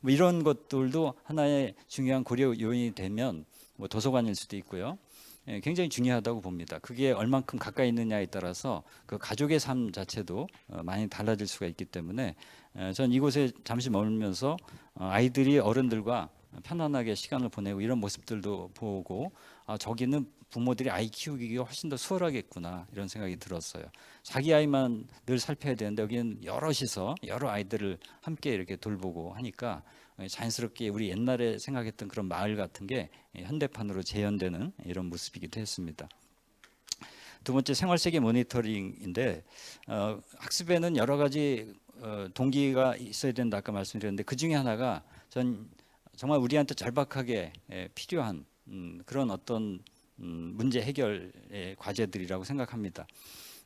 뭐 이런 것들도 하나의 중요한 고려 요인이 되면 뭐 도서관일 수도 있고요. 굉장히 중요하다고 봅니다. 그게 얼만큼 가까이 있느냐에 따라서 그 가족의 삶 자체도 많이 달라질 수가 있기 때문에 전 이곳에 잠시 머물면서 아이들이 어른들과 편안하게 시간을 보내고 이런 모습들도 보고 저기는 부모들이 아이 키우기가 훨씬 더 수월하겠구나 이런 생각이 들었어요. 자기 아이만 늘 살펴야 되는데 여기는 여럿이서 여러 아이들을 함께 이렇게 돌보고 하니까 자연스럽게 우리 옛날에 생각했던 그런 마을 같은 게 현대판으로 재현되는 이런 모습이기도 했습니다. 두 번째 생활세계 모니터링인데 학습에는 여러 가지 동기가 있어야 된다 아까 말씀드렸는데 그 중에 하나가 전 정말 우리한테 절박하게 필요한 그런 어떤 문제 해결의 과제들이라고 생각합니다.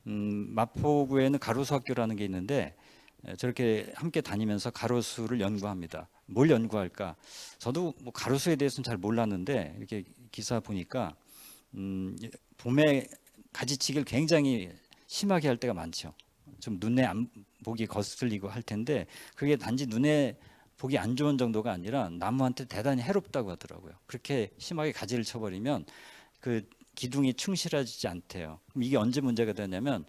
마포구에는 가로수 학교라는 게 있는데 저렇게 함께 다니면서 가로수를 연구합니다. 뭘 연구할까? 저도 뭐 가로수에 대해서는 잘 몰랐는데 이렇게 기사 보니까 봄에 가지치기를 굉장히 심하게 할 때가 많죠. 좀 눈에 안 보기 거슬리고 할 텐데 그게 단지 눈에 보기 안 좋은 정도가 아니라 나무한테 대단히 해롭다고 하더라고요. 그렇게 심하게 가지를 쳐버리면 그 기둥이 충실해지지 않대요. 그럼 이게 언제 문제가 되냐면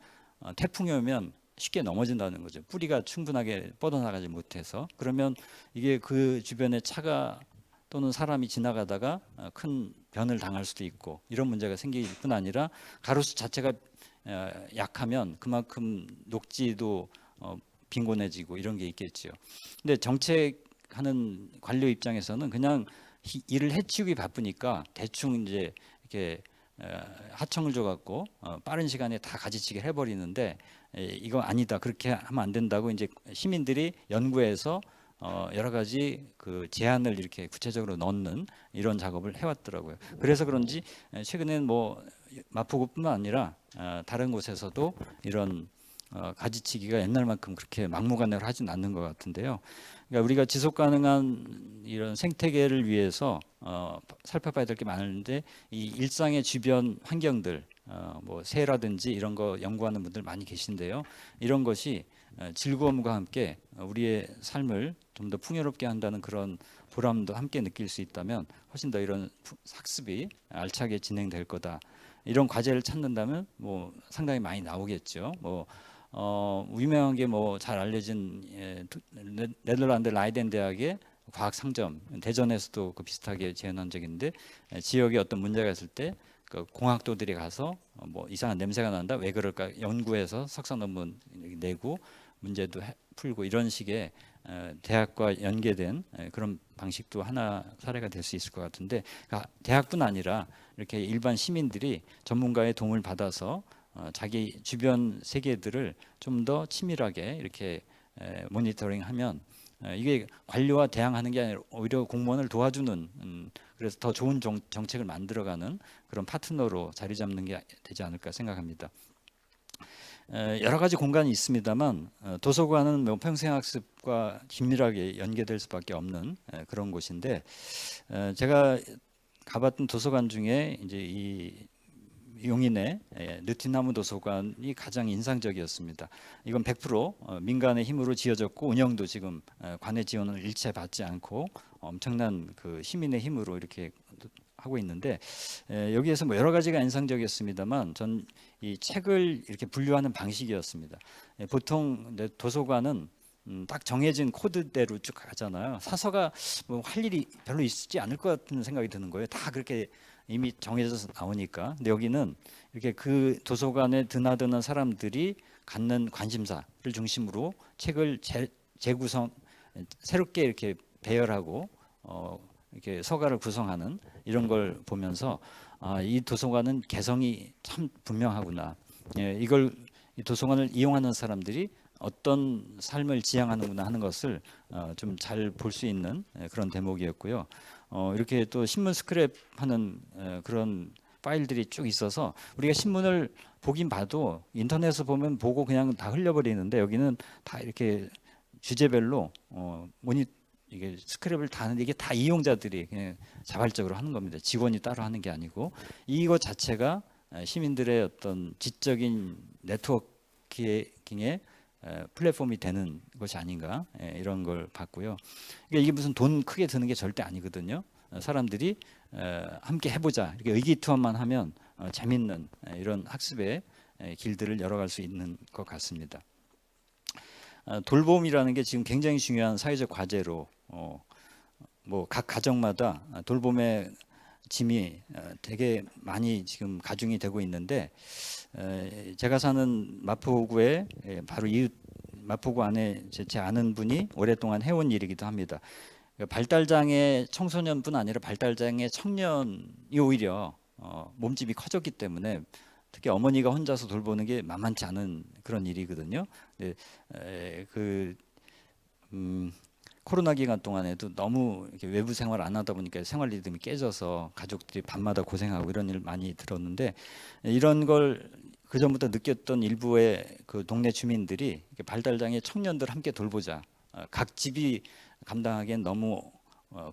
태풍이 오면 쉽게 넘어진다는 거죠. 뿌리가 충분하게 뻗어나가지 못해서. 그러면 이게 그 주변에 차가 또는 사람이 지나가다가 큰 변을 당할 수도 있고 이런 문제가 생길 뿐 아니라 가로수 자체가 약하면 그만큼 녹지도 빈곤해지고 이런 게 있겠죠. 근데 정책하는 관료 입장에서는 그냥 일을 해치우기 바쁘니까 대충 이제 이렇게 하청을 줘갖고 빠른 시간에 다 가지치기 해버리는데 이거 아니다 그렇게 하면 안 된다고 이제 시민들이 연구해서 여러 가지 그 제안을 이렇게 구체적으로 넣는 이런 작업을 해왔더라고요. 그래서 그런지 최근엔 뭐 마포구뿐만 아니라 다른 곳에서도 이런 가지치기가 옛날만큼 그렇게 막무가내로 하진 않는 것 같은데요. 그러니까 우리가 지속 가능한 이런 생태계를 위해서 살펴봐야 될 게 많은데 이 일상의 주변 환경들 뭐 새라든지 이런 거 연구하는 분들 많이 계신데요. 이런 것이 즐거움과 함께 우리의 삶을 좀 더 풍요롭게 한다는 그런 보람도 함께 느낄 수 있다면 훨씬 더 이런 학습이 알차게 진행될 거다. 이런 과제를 찾는다면 뭐 상당히 많이 나오겠죠. 뭐 유명한 게 뭐 잘 알려진 네덜란드 라이덴 대학의 과학 상점 대전에서도 그 비슷하게 재현한 적이 있는데 지역에 어떤 문제가 있을 때 그 공학도들이 가서 뭐 이상한 냄새가 난다 왜 그럴까 연구해서 석사 논문 내고 문제도 풀고 이런 식의 대학과 연계된 그런 방식도 하나 사례가 될 수 있을 것 같은데 그러니까 대학뿐 아니라 이렇게 일반 시민들이 전문가의 도움을 받아서 자기 주변 세계들을 좀 더 치밀하게 이렇게 모니터링하면 이게 관료와 대항하는 게 아니라 오히려 공무원을 도와주는 그래서 더 좋은 정책을 만들어가는 그런 파트너로 자리 잡는 게 되지 않을까 생각합니다. 여러 가지 공간이 있습니다만 도서관은 뭐 평생학습과 긴밀하게 연계될 수밖에 없는 그런 곳인데 제가 가봤던 도서관 중에 이제 이 용인의 느티나무 도서관이 가장 인상적이었습니다. 이건 100% 민간의 힘으로 지어졌고 운영도 지금 관의 지원을 일체 받지 않고 엄청난 그 시민의 힘으로 이렇게 하고 있는데 여기에서 뭐 여러 가지가 인상적이었습니다만 전 이 책을 이렇게 분류하는 방식이었습니다. 보통 도서관은 딱 정해진 코드대로 쭉 가잖아요. 사서가 뭐 할 일이 별로 있지 않을 것 같은 생각이 드는 거예요. 다 그렇게 이미 정해져서 나오니까. 근데 여기는 이렇게 그 도서관에 드나드는 사람들이 갖는 관심사를 중심으로 책을 재구성 새롭게 이렇게 배열하고 이렇게 서가를 구성하는 이런 걸 보면서 이 도서관은 개성이 참 분명하구나. 이 도서관을 이용하는 사람들이 어떤 삶을 지향하는구나 하는 것을 좀 잘 볼 수 있는 그런 대목이었고요. 이렇게 또 신문 스크랩하는 그런 파일들이 쭉 있어서 우리가 신문을 보긴 봐도 인터넷에서 보면 보고 그냥 다 흘려버리는데 여기는 다 이렇게 주제별로 이게 스크랩을 다 하는데 이게 다 이용자들이 그냥 자발적으로 하는 겁니다. 직원이 따로 하는 게 아니고 이것 자체가 시민들의 어떤 지적인 네트워킹의 플랫폼이 되는 것이 아닌가 이런 걸 봤고요. 그러니까 이게 무슨 돈 크게 드는 게 절대 아니거든요. 사람들이 함께 해보자 이렇게 의기투합만 하면 재밌는 이런 학습의 길들을 열어갈 수 있는 것 같습니다. 돌봄이라는 게 지금 굉장히 중요한 사회적 과제로 뭐 각 가정마다 돌봄의 짐이 되게 많이 지금 가중이 되고 있는데 제가 사는 마포구에 바로 이웃 마포구 안에 제 아는 분이 오랫동안 해온 일이기도 합니다. 발달장애 청소년뿐 아니라 발달장애 청년이 오히려 몸집이 커졌기 때문에 특히 어머니가 혼자서 돌보는 게 만만치 않은 그런 일이거든요. 코로나 기간 동안에도 너무 이렇게 외부 생활 안 하다 보니까 생활 리듬이 깨져서 가족들이 밤마다 고생하고 이런 일 많이 들었는데 이런 걸 그 전부터 느꼈던 일부의 그 동네 주민들이 발달장애 청년들 함께 돌보자. 각 집이 감당하기엔 너무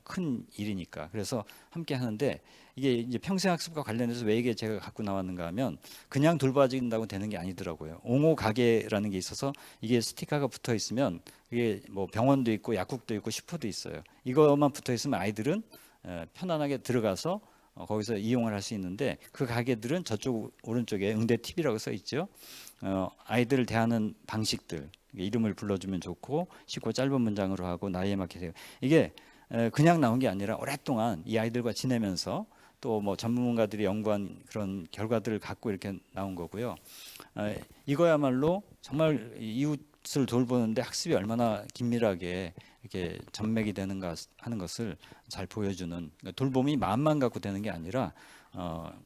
큰 일이니까 그래서 함께 하는데 이게 이제 평생학습과 관련해서 왜 이게 제가 갖고 나왔는가 하면 그냥 돌봐준다고 되는 게 아니더라고요. 옹호 가게라는 게 있어서 이게 스티커가 붙어 있으면 이게 뭐 병원도 있고 약국도 있고 슈퍼도 있어요. 이것만 붙어 있으면 아이들은 편안하게 들어가서 거기서 이용을 할 수 있는데 그 가게들은 저쪽 오른쪽에 응대 TV라고 써 있죠. 아이들을 대하는 방식들 이름을 불러주면 좋고 쉽고 짧은 문장으로 하고 나이에 맞게 해요. 이게 그냥 나온 게 아니라 오랫동안 이 아이들과 지내면서 또 뭐 전문가들이 연구한 그런 결과들을 갖고 이렇게 나온 거고요. 이거야말로 정말 이웃을 돌보는데 학습이 얼마나 긴밀하게 이렇게 전맥이 되는가 하는 것을 잘 보여주는 그러니까 돌봄이 마음만 갖고 되는 게 아니라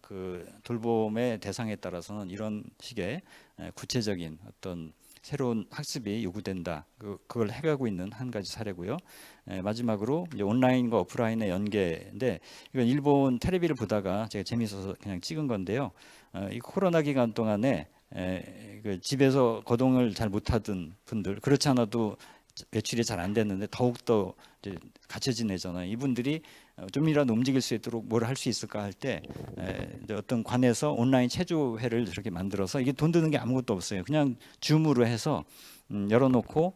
그 돌봄의 대상에 따라서는 이런 식의 구체적인 어떤 새로운 학습이 요구된다. 그걸 해가고 있는 한 가지 사례고요. 마지막으로 이제 온라인과 오프라인의 연계인데 이건 일본 텔레비를 보다가 제가 재미있어서 그냥 찍은 건데요. 이 코로나 기간 동안에 그 집에서 거동을 잘 못하던 분들 그렇지 않아도 외출이 잘 안 됐는데 더욱더 이제 갇혀 지내잖아요. 이분들이 좀이라도 움직일 수 있도록 뭘 할 수 있을까 할 때 어떤 관에서 온라인 체조회를 저렇게 만들어서 이게 돈 드는 게 아무것도 없어요. 그냥 줌으로 해서 열어놓고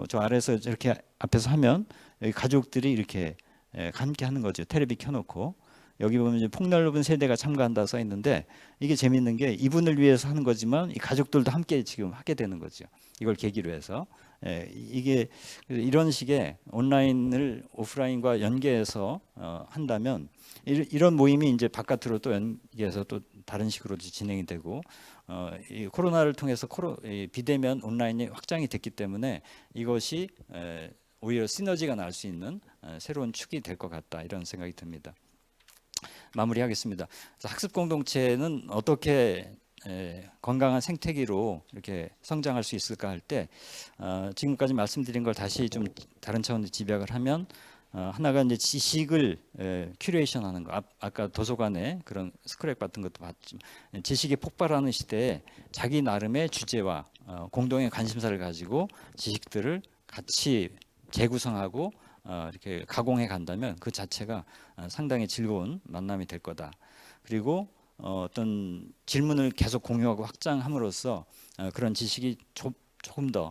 저 아래에서 저렇게 앞에서 하면 여기 가족들이 이렇게 함께 하는 거죠. 텔레비 켜놓고 여기 보면 이제 폭넓은 세대가 참가한다 써 있는데 이게 재밌는 게 이분을 위해서 하는 거지만 이 가족들도 함께 지금 하게 되는 거죠. 이걸 계기로 해서 이게 이런 식의 온라인을 오프라인과 연계해서 한다면 이런 모임이 이제 바깥으로 또 연계해서 또 다른 식으로 진행이 되고 이 코로나를 통해서 비대면 온라인이 확장이 됐기 때문에 이것이 오히려 시너지가 날 수 있는 새로운 축이 될 것 같다 이런 생각이 듭니다. 마무리하겠습니다. 학습 공동체는 어떻게 건강한 생태계로 이렇게 성장할 수 있을까 할 때 지금까지 말씀드린 걸 다시 좀 다른 차원의 집약을 하면 하나가 이제 지식을 큐레이션하는 거. 아까 도서관에 그런 스크랩 같은 것도 봤지만 지식이 폭발하는 시대에 자기 나름의 주제와 공동의 관심사를 가지고 지식들을 같이 재구성하고 이렇게 가공해 간다면 그 자체가 상당히 즐거운 만남이 될 거다. 그리고 어떤 질문을 계속 공유하고 확장함으로써 그런 지식이 조금 더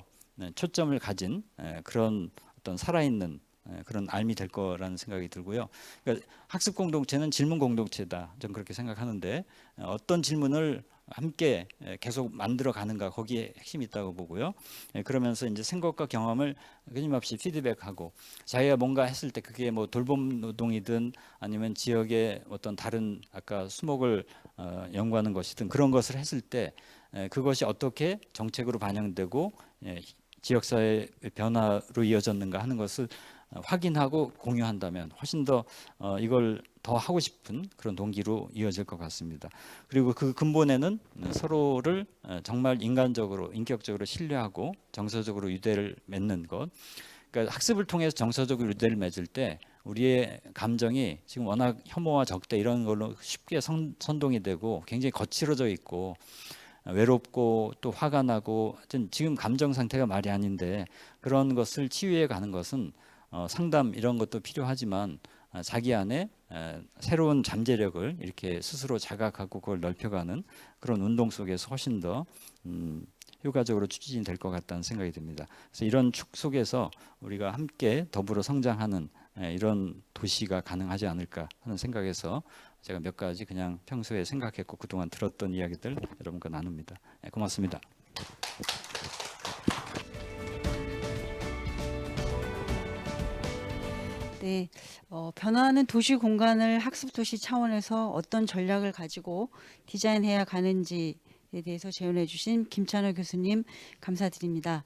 초점을 가진 그런 어떤 살아있는 그런 알미 될 거라는 생각이 들고요. 그러니까 학습 공동체는 질문 공동체다. 저는 그렇게 생각하는데 어떤 질문을 함께 계속 만들어 가는가 거기에 핵심이 있다고 보고요. 그러면서 이제 생각과 경험을 끊임없이 피드백하고 자기가 뭔가 했을 때 그게 뭐 돌봄 노동이든 아니면 지역의 어떤 다른 아까 수목을 연구하는 것이든 그런 것을 했을 때 그것이 어떻게 정책으로 반영되고 지역사회 변화로 이어졌는가 하는 것을 확인하고 공유한다면 훨씬 더 이걸 더 하고 싶은 그런 동기로 이어질 것 같습니다. 그리고 그 근본에는 서로를 정말 인간적으로 인격적으로 신뢰하고 정서적으로 유대를 맺는 것. 그러니까 학습을 통해서 정서적으로 유대를 맺을 때 우리의 감정이 지금 워낙 혐오와 적대 이런 걸로 쉽게 선동이 되고 굉장히 거칠어져 있고 외롭고 또 화가 나고 하여튼 지금 감정 상태가 말이 아닌데 그런 것을 치유해 가는 것은 상담 이런 것도 필요하지만 자기 안에 새로운 잠재력을 이렇게 스스로 자각하고 그걸 넓혀가는 그런 운동 속에서 훨씬 더 효과적으로 추진이 될 것 같다는 생각이 듭니다. 그래서 이런 축 속에서 우리가 함께 더불어 성장하는 이런 도시가 가능하지 않을까 하는 생각에서 제가 몇 가지 그냥 평소에 생각했고 그동안 들었던 이야기들 여러분과 나눕니다. 고맙습니다. 네, 변화하는 도시 공간을 학습 도시 차원에서 어떤 전략을 가지고 디자인해야 가는지에 대해서 제언해 주신 김찬호 교수님 감사드립니다.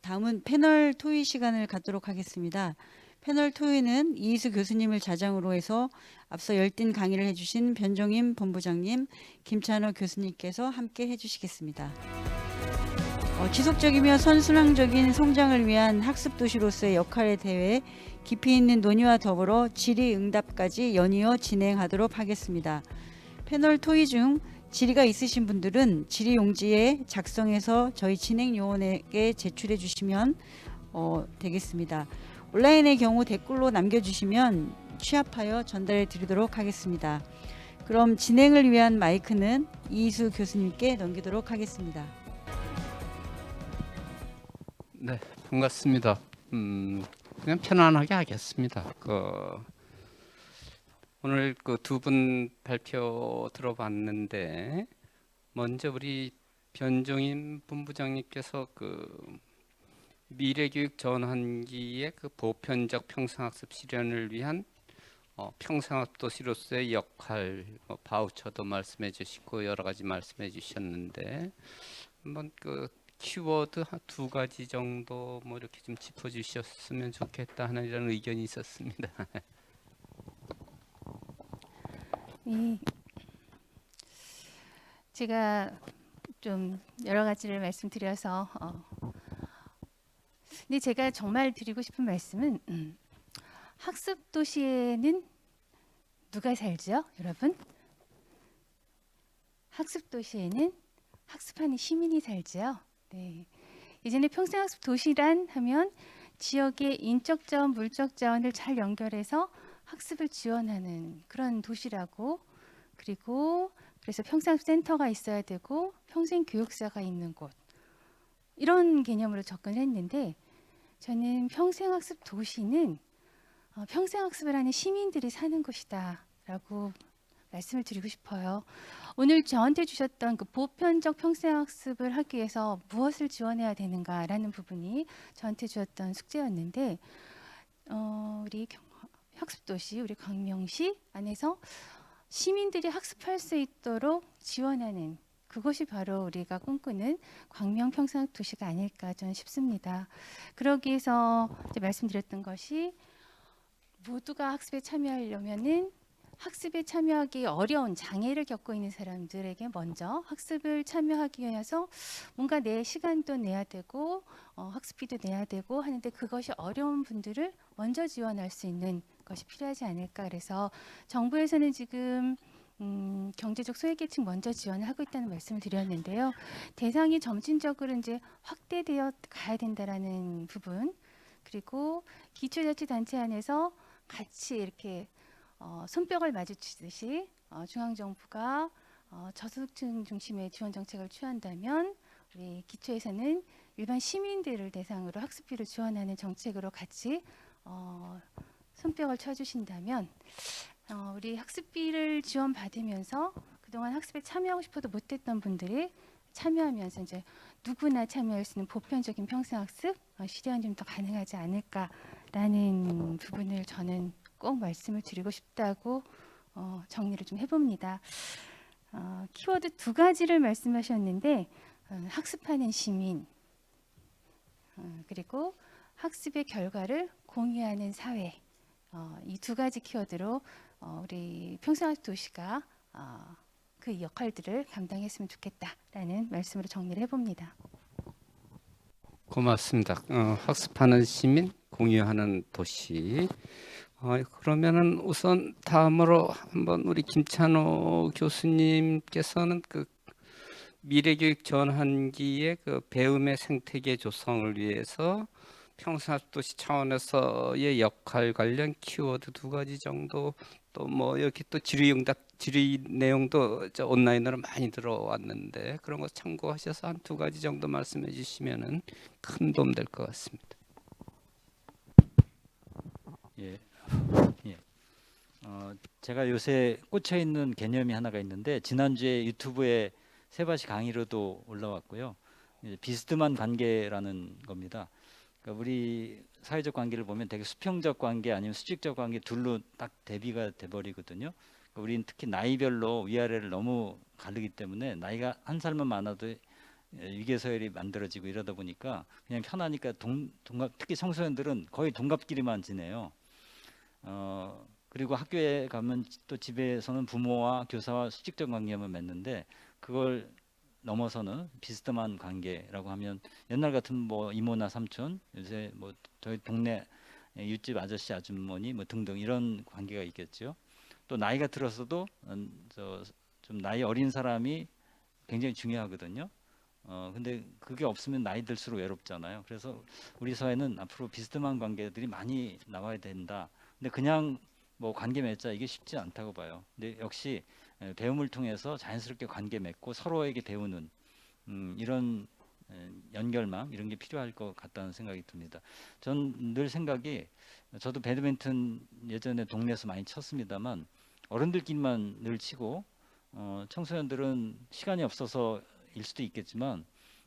다음은 패널 토의 시간을 갖도록 하겠습니다. 패널 토의는 이희수 교수님을 자장으로 해서 앞서 열띤 강의를 해주신 변종임 본부장님, 김찬호 교수님께서 함께 해주시겠습니다. 지속적이며 선순환적인 성장을 위한 학습 도시로서의 역할에 대해 깊이 있는 논의와 더불어 질의응답까지 연이어 진행하도록 하겠습니다. 패널 토의 중 질의가 있으신 분들은 질의 용지에 작성해서 저희 진행 요원에게 제출해 주시면 되겠습니다. 온라인의 경우 댓글로 남겨주시면 취합하여 전달해 드리도록 하겠습니다. 그럼 진행을 위한 마이크는 이희수 교수님께 넘기도록 하겠습니다. 네, 반갑습니다. 그냥 편안하게 하겠습니다. 오늘 그 두 분 발표 들어봤는데 먼저 우리 변종임 본부장님께서 미래교육 전환기의 보편적 평생학습 실현을 위한 평생학습 도시로서의 역할, 바우처도 말씀해 주시고 여러 가지 말씀해 주셨는데 한번 키워드 한 두 가지 정도 이렇게 좀 짚어주셨으면 좋겠다 하는 이런 의견이 있었습니다. 네, 제가 좀 여러 가지를 말씀드려서 근데 제가 정말 드리고 싶은 말씀은 학습 도시에는 누가 살죠, 여러분? 학습 도시에는 학습하는 시민이 살죠. 네. 예전에 평생학습 도시란 하면 지역의 인적 자원, 물적 자원을 잘 연결해서 학습을 지원하는 그런 도시라고, 그리고 그래서 평생학습 센터가 있어야 되고 평생 교육사가 있는 곳, 이런 개념으로 접근을 했는데, 저는 평생학습 도시는 평생학습을 하는 시민들이 사는 곳이다 라고 말씀을 드리고 싶어요. 오늘 저한테 주셨던 보편적 평생학습을 하기 위해서 무엇을 지원해야 되는가라는 부분이 저한테 주었던 숙제였는데, 우리 학습도시, 우리 광명시 안에서 시민들이 학습할 수 있도록 지원하는, 그것이 바로 우리가 꿈꾸는 광명 평생학습 도시가 아닐까 저는 싶습니다. 그러기 위해서 이제 말씀드렸던 것이, 모두가 학습에 참여하려면은 학습에 참여하기 어려운 장애를 겪고 있는 사람들에게 먼저 학습을 참여하기 위해서 뭔가 내 시간도 내야 되고 학습비도 내야 되고 하는데, 그것이 어려운 분들을 먼저 지원할 수 있는 것이 필요하지 않을까. 그래서 정부에서는 지금 경제적 소외계층 먼저 지원을 하고 있다는 말씀을 드렸는데요. 대상이 점진적으로 이제 확대되어 가야 된다라는 부분, 그리고 기초자치단체 안에서 같이 이렇게 손뼉을 마주치듯이 중앙정부가 저소득층 중심의 지원 정책을 취한다면, 우리 기초에서는 일반 시민들을 대상으로 학습비를 지원하는 정책으로 같이 손뼉을 쳐주신다면, 우리 학습비를 지원받으면서 그동안 학습에 참여하고 싶어도 못했던 분들이 참여하면서 이제 누구나 참여할 수 있는 보편적인 평생학습 실현이 좀 더 가능하지 않을까라는 부분을 저는 꼭 말씀을 드리고 싶다고 정리를 좀 해봅니다. 키워드 두 가지를 말씀하셨는데, 학습하는 시민, 그리고 학습의 결과를 공유하는 사회, 이 두 가지 키워드로 우리 평생학습 도시가 그 역할들을 감당했으면 좋겠다라는 말씀으로 정리를 해봅니다. 고맙습니다. 학습하는 시민, 공유하는 도시. 그러면은 우선 다음으로 한번 우리 김찬호 교수님께서는 미래교육 전환기의 배움의 생태계 조성을 위해서 평생학습도시 차원에서의 역할 관련 키워드 2가지 정도, 또 뭐 여기 또 질의 내용도 온라인으로 많이 들어왔는데 그런 거 참고하셔서 한 2가지 정도 말씀해 주시면은 큰 도움 될 것 같습니다. 예. 예. 제가 요새 꽂혀 있는 개념이 하나가 있는데 지난주에 유튜브에 세바시 강의로도 올라왔고요. 비스듬한 관계라는 겁니다. 그러니까 우리 사회적 관계를 보면 되게 수평적 관계 아니면 수직적 관계 둘로 딱 대비가 돼버리거든요. 그러니까 우리는 특히 나이별로 위아래를 너무 가르기 때문에 나이가 한 살만 많아도 위계서열이 만들어지고 이러다 보니까 그냥 편하니까 동갑, 특히 청소년들은 거의 동갑끼리만 지내요. 그리고 학교에 가면 또 집에서는 부모와 교사와 수직적 관계만 맺는데 그걸 넘어서는 비스듬한 관계라고 하면 옛날 같은 뭐 이모나 삼촌, 요새 뭐 저희 동네 윗집 아저씨 아주머니 뭐 등등 이런 관계가 있겠죠. 또 나이가 들어서도 좀 나이 어린 사람이 굉장히 중요하거든요. 근데 그게 없으면 나이 들수록 외롭잖아요. 그래서 우리 사회는 앞으로 비스듬한 관계들이 많이 나와야 된다. 근데 그냥 뭐 관계 맺자 이게 쉽지 않다고 봐요. 근데 역시 배움을 통해서 자연스럽게 관계 맺고 서로에게 배우는 이런 연결망 이런 게 필요할 것 같다는 생각이 듭니다. 전 늘 생각이 저도 배드민턴 예전에 동네에서 많이 쳤습니다만 어른들끼리만 늘 치고 청소년들은 시간이 없어서일 수도 있겠지만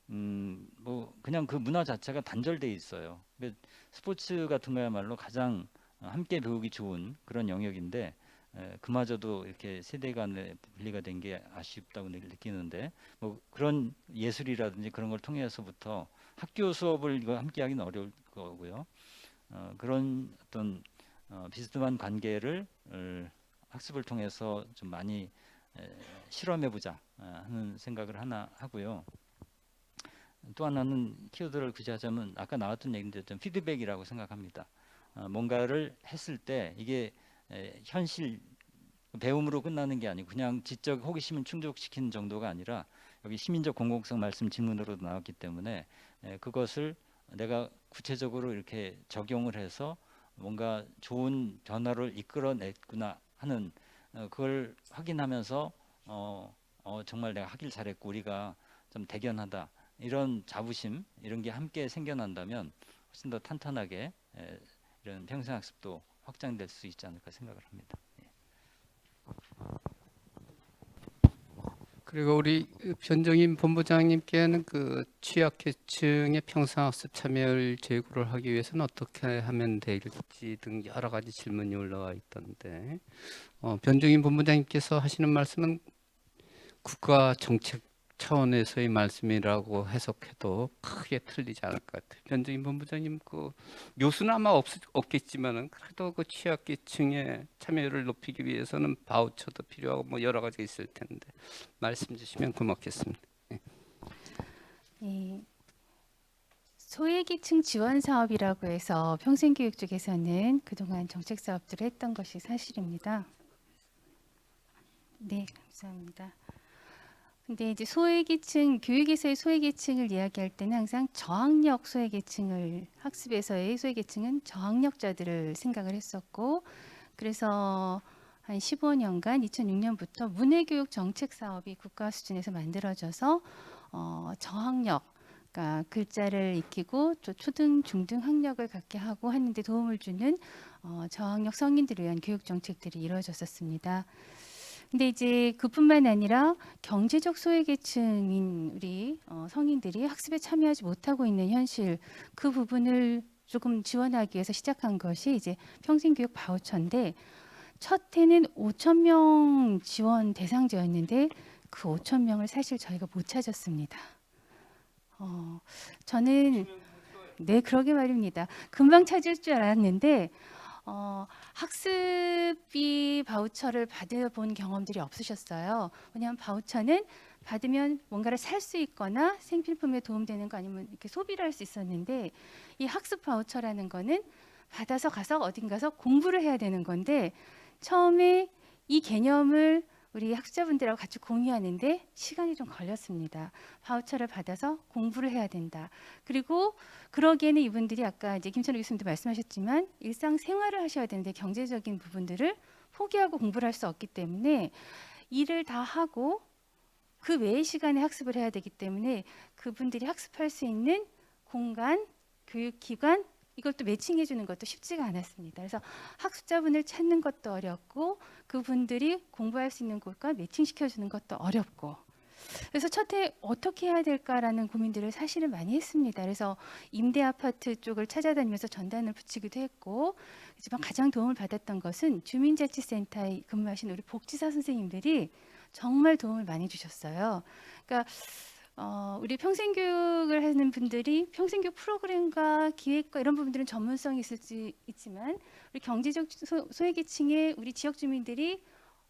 뭐 그냥 그 문화 자체가 단절돼 있어요. 스포츠 같은 거야말로 가장 함께 배우기 좋은 그런 영역인데 그마저도 이렇게 세대 간에 분리가 된 게 아쉽다고 느끼는데 뭐 그런 예술이라든지 그런 걸 통해서부터 학교 수업을 이거 함께 하기는 어려울 거고요. 그런 어떤 비스듬한 관계를 학습을 통해서 좀 많이 실험해 보자 하는 생각을 하나 하고요. 또 하나는 키워드를 굳이 하자면 아까 나왔던 얘기인데 좀 피드백이라고 생각합니다. 뭔가를 했을 때 이게 현실 배움으로 끝나는 게 아니고 그냥 지적 호기심을 충족시키는 정도가 아니라 여기 시민적 공공성 말씀 질문으로도 나왔기 때문에 그것을 내가 구체적으로 이렇게 적용을 해서 뭔가 좋은 변화를 이끌어냈구나 하는 그걸 확인하면서 정말 내가 하길 잘했고 우리가 좀 대견하다 이런 자부심 이런 게 함께 생겨난다면 훨씬 더 탄탄하게 이런 평생학습도 확장될 수 있지 않을까 생각을 합니다. 그리고 우리 변정인 본부장님께는 그 취약계층의 평생학습 참여를 제고를 하기 위해서는 어떻게 하면 될지 등 여러 가지 질문이 올라와 있던데 변정인 본부장님께서 하시는 말씀은 국가 정책 차원에서의 말씀이라고 해석해도 크게 틀리지 않을 것 같아요. 변정인 본부장님 그 묘수는 아마 없겠지만은 그래도 그 취약계층의 참여를 높이기 위해서는 바우처도 필요하고 뭐 여러 가지가 있을 텐데 말씀 주시면 고맙겠습니다. 예, 소외계층 지원 사업이라고 해서 평생교육 쪽에서는 그동안 정책 사업들을 했던 것이 사실입니다. 네, 감사합니다. 근데 이제 소외계층 교육에서의 소외계층을 이야기할 때는 항상 저학력 소외계층을 학습에서의 소외계층은 저학력자들을 생각을 했었고 그래서 한 15년간 2006년부터 문해교육 정책 사업이 국가 수준에서 만들어져서 저학력 그러니까 글자를 익히고 또 초등 중등 학력을 갖게 하고 하는데 도움을 주는 저학력 성인들을 위한 교육 정책들이 이루어졌었습니다. 근데 이제 그뿐만 아니라 경제적 소외계층인 우리 성인들이 학습에 참여하지 못하고 있는 현실 그 부분을 조금 지원하기 위해서 시작한 것이 이제 평생교육 바우처인데 첫 해는 5,000명 지원 대상자였는데 그 5,000명을 사실 저희가 못 찾았습니다. 저는 네 그러게 말입니다. 금방 찾을 줄 알았는데 학습비 바우처를 받아본 경험들이 없으셨어요. 왜냐하면 바우처는 받으면 뭔가를 살 수 있거나 생필품에 도움되는 거 아니면 이렇게 소비를 할 수 있었는데 이 학습 바우처라는 거는 받아서 가서 어딘가서 공부를 해야 되는 건데 처음에 이 개념을 우리 학습자분들하고 같이 공유하는데 시간이 좀 걸렸습니다. 바우처를 받아서 공부를 해야 된다. 그리고 그러기에는 이분들이 아까 이제 김천우 교수님도 말씀하셨지만 일상생활을 하셔야 되는데 경제적인 부분들을 포기하고 공부를 할 수 없기 때문에 일을 다 하고 그 외의 시간에 학습을 해야 되기 때문에 그분들이 학습할 수 있는 공간, 교육기관 이것도 매칭해 주는 것도 쉽지가 않았습니다. 그래서 학습자분을 찾는 것도 어렵고 그분들이 공부할 수 있는 곳과 매칭시켜 주는 것도 어렵고 그래서 첫해 어떻게 해야 될까라는 고민들을 사실은 많이 했습니다. 그래서 임대 아파트 쪽을 찾아다니면서 전단을 붙이기도 했고 하지만 가장 도움을 받았던 것은 주민자치센터에 근무하신 우리 복지사 선생님들이 정말 도움을 많이 주셨어요. 그러니까 우리 평생교육을 하는 분들이 평생교육 프로그램과 기획과 이런 부분들은 전문성이 있지만 우리 경제적 소외계층의 우리 지역 주민들이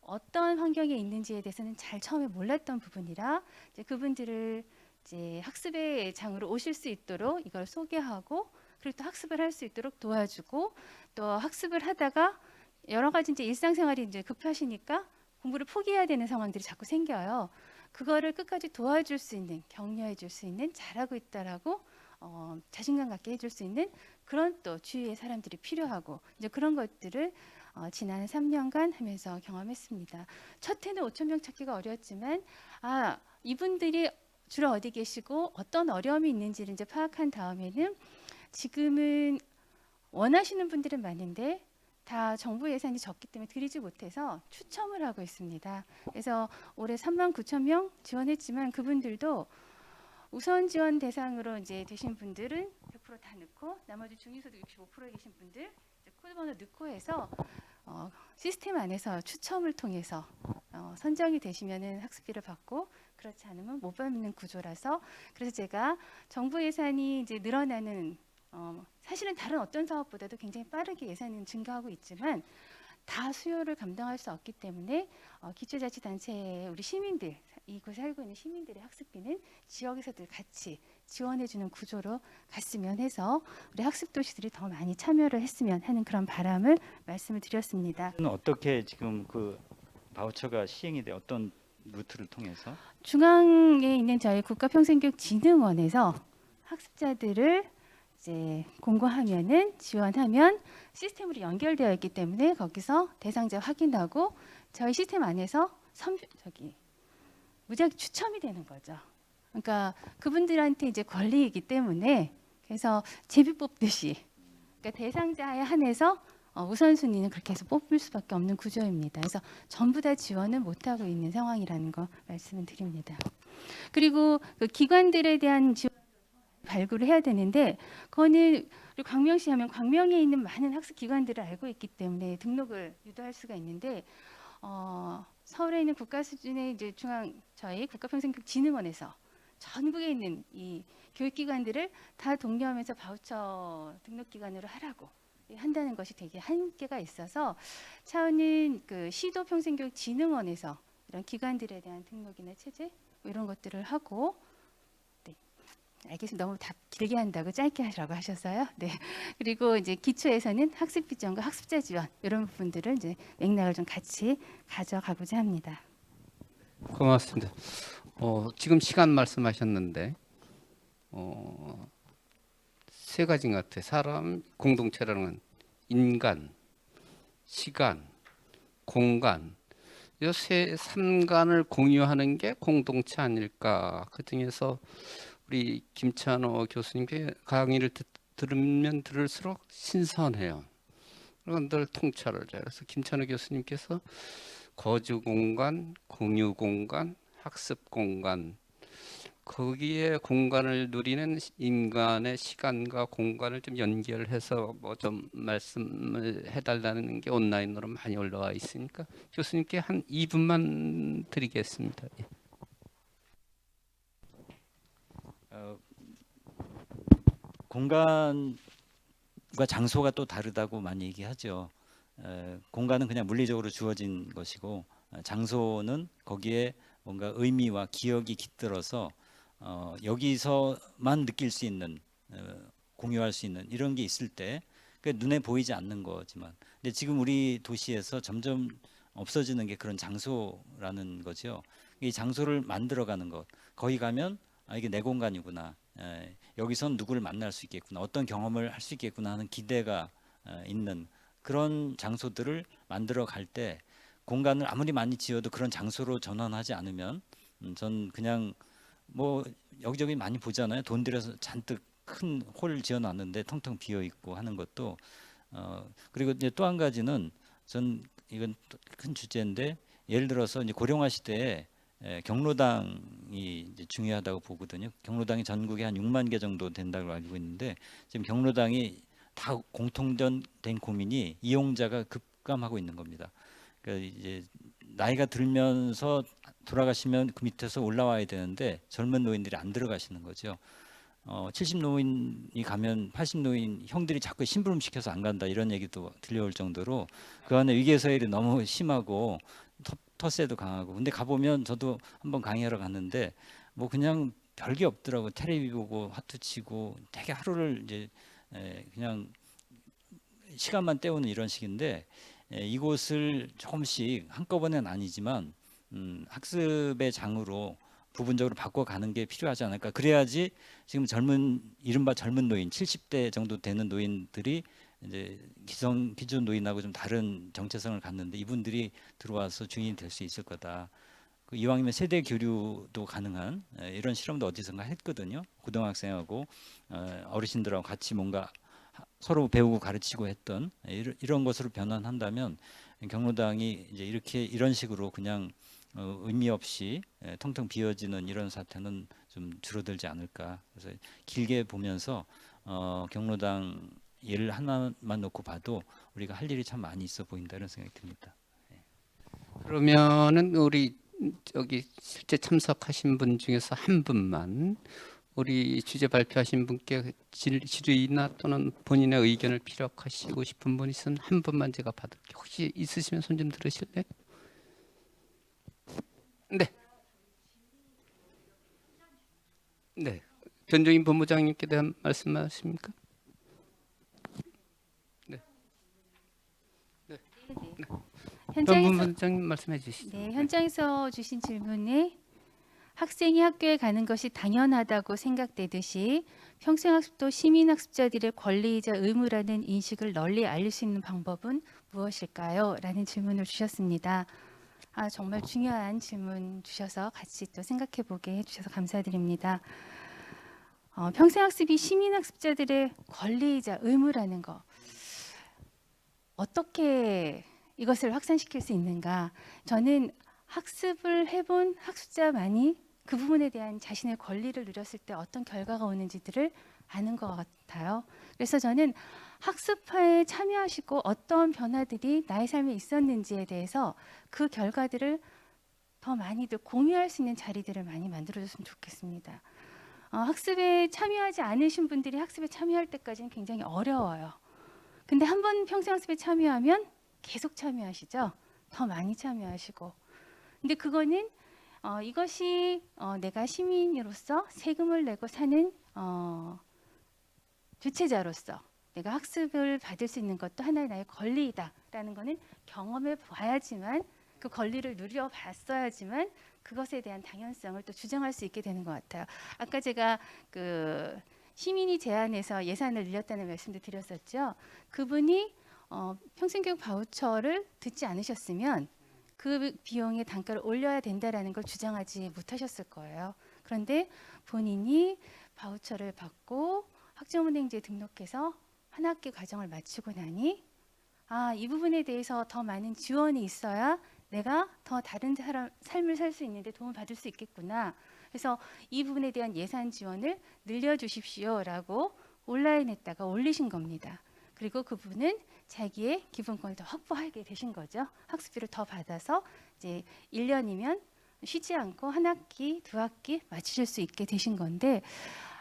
어떤 환경에 있는지에 대해서는 잘 처음에 몰랐던 부분이라 이제 그분들을 이제 학습의 장으로 오실 수 있도록 이걸 소개하고 그리고 또 학습을 할 수 있도록 도와주고 또 학습을 하다가 여러 가지 이제 일상생활이 이제 급하시니까 공부를 포기해야 되는 상황들이 자꾸 생겨요. 그거를 끝까지 도와줄 수 있는, 격려해 줄 수 있는, 잘하고 있다라고 자신감 갖게 해줄 수 있는 그런 또 주위의 사람들이 필요하고 이제 그런 것들을 지난 3년간 하면서 경험했습니다. 첫 해는 5천 명 찾기가 어려웠지만 이분들이 주로 어디 계시고 어떤 어려움이 있는지를 이제 파악한 다음에는 지금은 원하시는 분들은 많은데 다 정부 예산이 적기 때문에 드리지 못해서 추첨을 하고 있습니다. 그래서 올해 3만 9천 명 지원했지만 그분들도 우선 지원 대상으로 이제 되신 분들은 100%다 넣고 나머지 중위소득 65%에 계신 분들 코드번호 넣고 해서 시스템 안에서 추첨을 통해서 선정이 되시면은 학습비를 받고 그렇지 않으면 못 받는 구조라서 그래서 제가 정부 예산이 이제 늘어나는 사실은 다른 어떤 사업보다도 굉장히 빠르게 예산은 증가하고 있지만 다 수요를 감당할 수 없기 때문에 기초자치단체의 우리 시민들 이곳에 살고 있는 시민들의 학습비는 지역에서도 같이 지원해주는 구조로 갔으면 해서 우리 학습도시들이 더 많이 참여를 했으면 하는 그런 바람을 말씀을 드렸습니다. 어떻게 지금 그 바우처가 시행이 돼 어떤 루트를 통해서? 중앙에 있는 저희 국가평생교육진흥원에서 학습자들을 이제 공고하면은 지원하면 시스템으로 연결되어 있기 때문에 거기서 대상자 확인하고 저희 시스템 안에서 무작위 추첨이 되는 거죠. 그러니까 그분들한테 이제 권리이기 때문에 그래서 제비 뽑듯이 그러니까 대상자에 한해서 우선순위는 그렇게 해서 뽑을 수밖에 없는 구조입니다. 그래서 전부 다 지원을 못하고 있는 상황이라는 거 말씀을 드립니다. 그리고 그 기관들에 대한 지원 발굴을 해야 되는데 그거는 우리 광명시 하면 광명에 있는 많은 학습 기관들을 알고 있기 때문에 등록을 유도할 수가 있는데 서울에 있는 국가 수준의 이제 저희 국가평생교육진흥원에서 전국에 있는 이 교육기관들을 다 독려하면서 바우처 등록기관으로 하라고 한다는 것이 되게 한계가 있어서 차원은 그 시도 평생교육진흥원에서 이런 기관들에 대한 등록이나 체제 뭐 이런 것들을 하고 알겠습니다. 너무 답 길게 한다고 짧게 하라고 하셔서요. 네. 그리고 이제 기초에서는 학습비 지원과 학습자 지원 이런 부분들을 이제 맥락을 좀 같이 가져가고자 합니다. 고맙습니다. 지금 시간 말씀하셨는데 세 가지 같아요. 사람 공동체라는 건 인간, 시간, 공간 이 세 삼간을 공유하는 게 공동체 아닐까. 그 중에서 우리 김찬호 교수님께 강의를 들으면 들을수록 신선해요. 그리고 늘 통찰을 줘요. 그래서 김찬호 교수님께서 거주 공간, 공유 공간, 학습 공간 거기에 공간을 누리는 인간의 시간과 공간을 좀 연결해서 뭐 좀 말씀을 해달라는 게 온라인으로 많이 올라와 있으니까 교수님께 한 2분만 드리겠습니다. 예. 공간과 장소가 또 다르다고 많이 얘기하죠. 공간은 그냥 물리적으로 주어진 것이고 장소는 거기에 뭔가 의미와 기억이 깃들어서 여기서만 느낄 수 있는 공유할 수 있는 이런 게 있을 때 눈에 보이지 않는 거지만 근데 지금 우리 도시에서 점점 없어지는 게 그런 장소라는 거죠. 이 장소를 만들어가는 것. 거기 가면 이게 내 공간이구나. 여기선 누구를 만날 수 있겠구나. 어떤 경험을 할 수 있겠구나 하는 기대가 있는 그런 장소들을 만들어 갈 때 공간을 아무리 많이 지어도 그런 장소로 전환하지 않으면 전 그냥 뭐 여기저기 많이 보잖아요. 돈 들여서 잔뜩 큰 홀 지어놨는데 텅텅 비어 있고 하는 것도 그리고 이제 또 한 가지는 전 이건 큰 주제인데 예를 들어서 이제 고령화 시대에 경로당이 이제 중요하다고 보거든요. 경로당이 전국에 한 6만 개 정도 된다고 알고 있는데 지금 경로당이 다 공통된 고민이 이용자가 급감하고 있는 겁니다. 그러니까 이제 나이가 들면서 돌아가시면 그 밑에서 올라와야 되는데 젊은 노인들이 안 들어가시는 거죠. 70 노인이 가면 80 노인 형들이 자꾸 심부름 시켜서 안 간다 이런 얘기도 들려올 정도로 그 안에 위계서열이 너무 심하고 텃세도 강하고 근데 가보면 저도 한번 강의하러 갔는데 뭐 그냥 별게 없더라고. 테레비 보고 화투 치고 되게 하루를 이제 그냥 시간만 때우는 이런 식인데 이곳을 조금씩 한꺼번에는 아니지만 학습의 장으로 부분적으로 바꿔가는 게 필요하지 않을까. 그래야지 지금 이른바 젊은 노인 70대 정도 되는 노인들이 이제 기존 노인하고 좀 다른 정체성을 갖는데 이분들이 들어와서 주인이 될 수 있을 거다. 이왕이면 세대 교류도 가능한 이런 실험도 어디선가 했거든요. 고등학생하고 어르신들하고 같이 뭔가 서로 배우고 가르치고 했던 이런 것으로 변환한다면 경로당이 이제 이런 식으로 그냥 의미 없이 텅텅 비어지는 이런 사태는 좀 줄어들지 않을까. 그래서 길게 보면서 경로당 예를 하나만 놓고 봐도 우리가 할 일이 참 많이 있어 보인다 이런 생각이 듭니다. 그러면은 우리 저기 실제 참석하신 분 중에서 한 분만 우리 주제 발표하신 분께 질의나 또는 본인의 의견을 피력하시고 싶은 분 있으면 한 분만 제가 받을게요. 혹시 있으시면 손 좀 들으실래요? 네. 네. 변종인 본부장님께 대한 말씀하십니까? 네. 네. 현장에서 본부장님 말씀해 주시죠. 네, 현장에서 주신 질문에 학생이 학교에 가는 것이 당연하다고 생각되듯이 평생학습도 시민학습자들의 권리이자 의무라는 인식을 널리 알릴 수 있는 방법은 무엇일까요? 라는 질문을 주셨습니다. 정말 중요한 질문 주셔서 같이 또 생각해 보게 해주셔서 감사드립니다. 평생학습이 시민학습자들의 권리이자 의무라는 거 어떻게 이것을 확산시킬 수 있는가? 저는 학습을 해본 학습자만이 그 부분에 대한 자신의 권리를 누렸을 때 어떤 결과가 오는지들을 아는 것 같아요. 그래서 저는 학습파에 참여하시고 어떤 변화들이 나의 삶에 있었는지에 대해서 그 결과들을 더 많이들 공유할 수 있는 자리들을 많이 만들어줬으면 좋겠습니다. 학습에 참여하지 않으신 분들이 학습에 참여할 때까지는 굉장히 어려워요. 근데 한번 평생학습에 참여하면 계속 참여하시죠. 더 많이 참여하시고. 근데 그거는 이것이 내가 시민으로서 세금을 내고 사는 주체자로서 내가 학습을 받을 수 있는 것도 하나의 나의 권리이다라는 거는 경험해 봐야지만 그 권리를 누려봤어야지만 그것에 대한 당연성을 또 주장할 수 있게 되는 것 같아요. 아까 제가 그 시민이 제안해서 예산을 늘렸다는 말씀도 드렸었죠. 그분이 평생교육 바우처를 듣지 않으셨으면 그 비용의 단가를 올려야 된다라는 걸 주장하지 못하셨을 거예요. 그런데 본인이 바우처를 받고 학점은행지에 등록해서 한 학기 과정을 마치고 나니 이 부분에 대해서 더 많은 지원이 있어야 내가 더 다른 삶을 살 수 있는데 도움을 받을 수 있겠구나. 그래서 이 부분에 대한 예산 지원을 늘려주십시오라고 온라인에다가 올리신 겁니다. 그리고 그분은 자기의 기본권을 더 확보하게 되신 거죠. 학습비를 더 받아서 이제 1년이면 쉬지 않고 한 학기, 두 학기 마치실 수 있게 되신 건데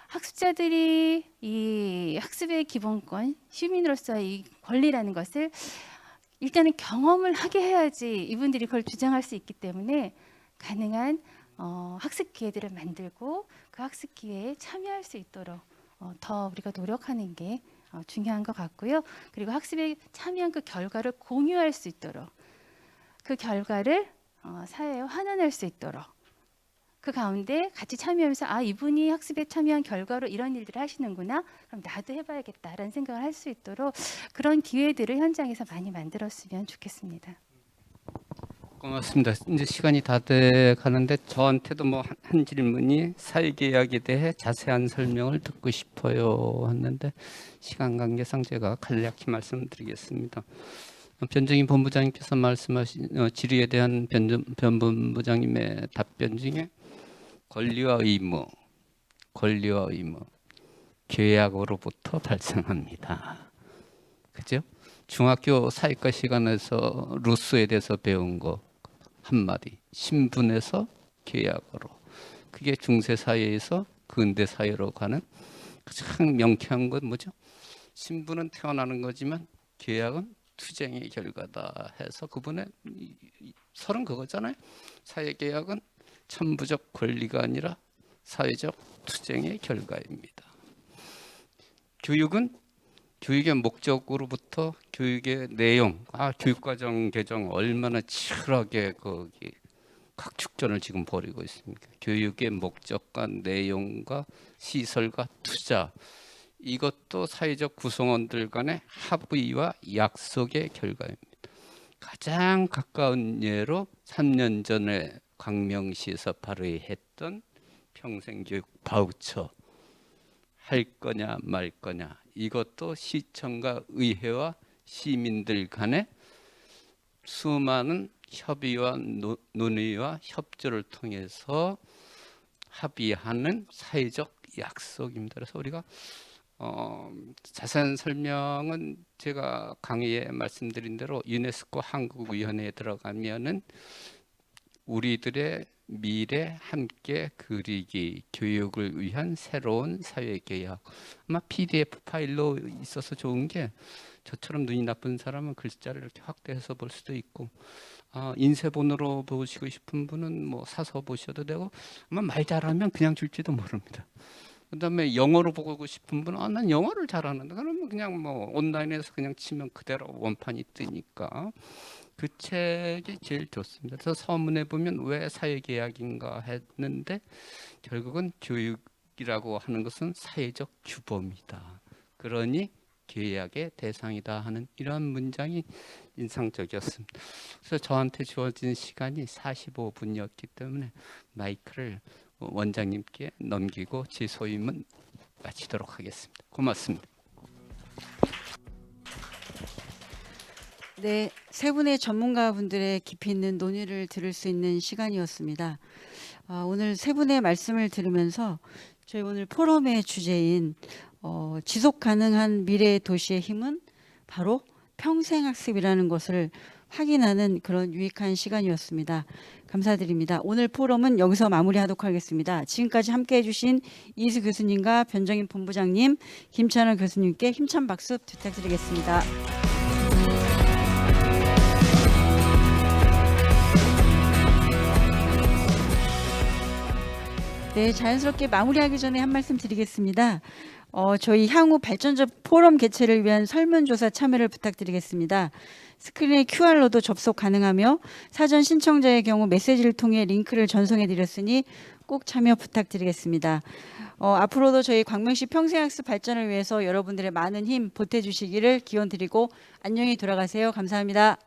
학습자들이 이 학습의 기본권, 시민으로서의 이 권리라는 것을 일단은 경험을 하게 해야지 이분들이 그걸 주장할 수 있기 때문에 가능한 학습 기회들을 만들고 그 학습 기회에 참여할 수 있도록 더 우리가 노력하는 게 중요한 것 같고요. 그리고 학습에 참여한 그 결과를 공유할 수 있도록 그 결과를 사회에 환원할 수 있도록 그 가운데 같이 참여하면서 아 이분이 학습에 참여한 결과로 이런 일들을 하시는구나 그럼 나도 해봐야겠다라는 생각을 할 수 있도록 그런 기회들을 현장에서 많이 만들었으면 좋겠습니다. 고맙습니다. 이제 시간이 다 돼 가는데 저한테도 뭐 한 질문이 사회계약에 대해 자세한 설명을 듣고 싶어요 했는데 시간 관계상 제가 간략히 말씀드리겠습니다. 변정인 본부장님께서 말씀하신 질의에 대한 변 본부장님의 답변 중에 권리와 의무, 계약으로부터 발생합니다. 그죠? 중학교 사회과 시간에서 루소에 대해서 배운 거 한마디, 신분에서 계약으로. 그게 중세 사회에서 근대 사회로 가는 가장 명쾌한 건 뭐죠? 신분은 태어나는 거지만 계약은 투쟁의 결과다 해서 그분의 설은 그거잖아요. 사회계약은 천부적 권리가 아니라 사회적 투쟁의 결과입니다. 교육의 목적으로부터 교육의 내용, 교육과정 개정 얼마나 치열하게 거기 각축전을 지금 벌이고 있습니까? 교육의 목적과 내용과 시설과 투자 이것도 사회적 구성원들 간의 합의와 약속의 결과입니다. 가장 가까운 예로 3년 전에 광명시에서 발의했던 평생교육 바우처 할 거냐 말 거냐 이것도 시청과 의회와 시민들 간의 수많은 협의와 논의와 협조를 통해서 합의하는 사회적 약속입니다. 그래서 우리가 자세한 설명은 제가 강의에 말씀드린 대로 유네스코 한국위원회에 들어가면은 우리들의 미래 함께 그리기 교육을 위한 새로운 사회계약 아마 PDF 파일로 있어서 좋은 게 저처럼 눈이 나쁜 사람은 글자를 이렇게 확대해서 볼 수도 있고 인쇄본으로 보시고 싶은 분은 뭐 사서 보셔도 되고 아마 말 잘하면 그냥 줄지도 모릅니다. 그다음에 영어로 보고 싶은 분은 난 영어를 잘하는데 그러면 그냥 뭐 온라인에서 그냥 치면 그대로 원판이 뜨니까 그 책이 제일 좋습니다. 그래서 서문에 보면 왜 사회계약인가 했는데 결국은 교육이라고 하는 것은 사회적 규범이다. 그러니 계약의 대상이다 하는 이런 문장이 인상적이었습니다. 그래서 저한테 주어진 시간이 45분이었기 때문에 마이크를 원장님께 넘기고 제 소임은 마치도록 하겠습니다. 고맙습니다. 네, 세 분의 전문가분들의 깊이 있는 논의를 들을 수 있는 시간이었습니다. 오늘 세 분의 말씀을 들으면서 저희 오늘 포럼의 주제인 지속 가능한 미래 도시의 힘은 바로 평생학습이라는 것을 확인하는 그런 유익한 시간이었습니다. 감사드립니다. 오늘 포럼은 여기서 마무리하도록 하겠습니다. 지금까지 함께해 주신 이수 교수님과 변정인 본부장님, 김찬호 교수님께 힘찬 박수 부탁드리겠습니다. 네, 자연스럽게 마무리하기 전에 한 말씀 드리겠습니다. 저희 향후 발전적 포럼 개최를 위한 설문조사 참여를 부탁드리겠습니다. 스크린에 QR로도 접속 가능하며 사전 신청자의 경우 메시지를 통해 링크를 전송해 드렸으니 꼭 참여 부탁드리겠습니다. 앞으로도 저희 광명시 평생학습 발전을 위해서 여러분들의 많은 힘 보태주시기를 기원 드리고 안녕히 돌아가세요. 감사합니다.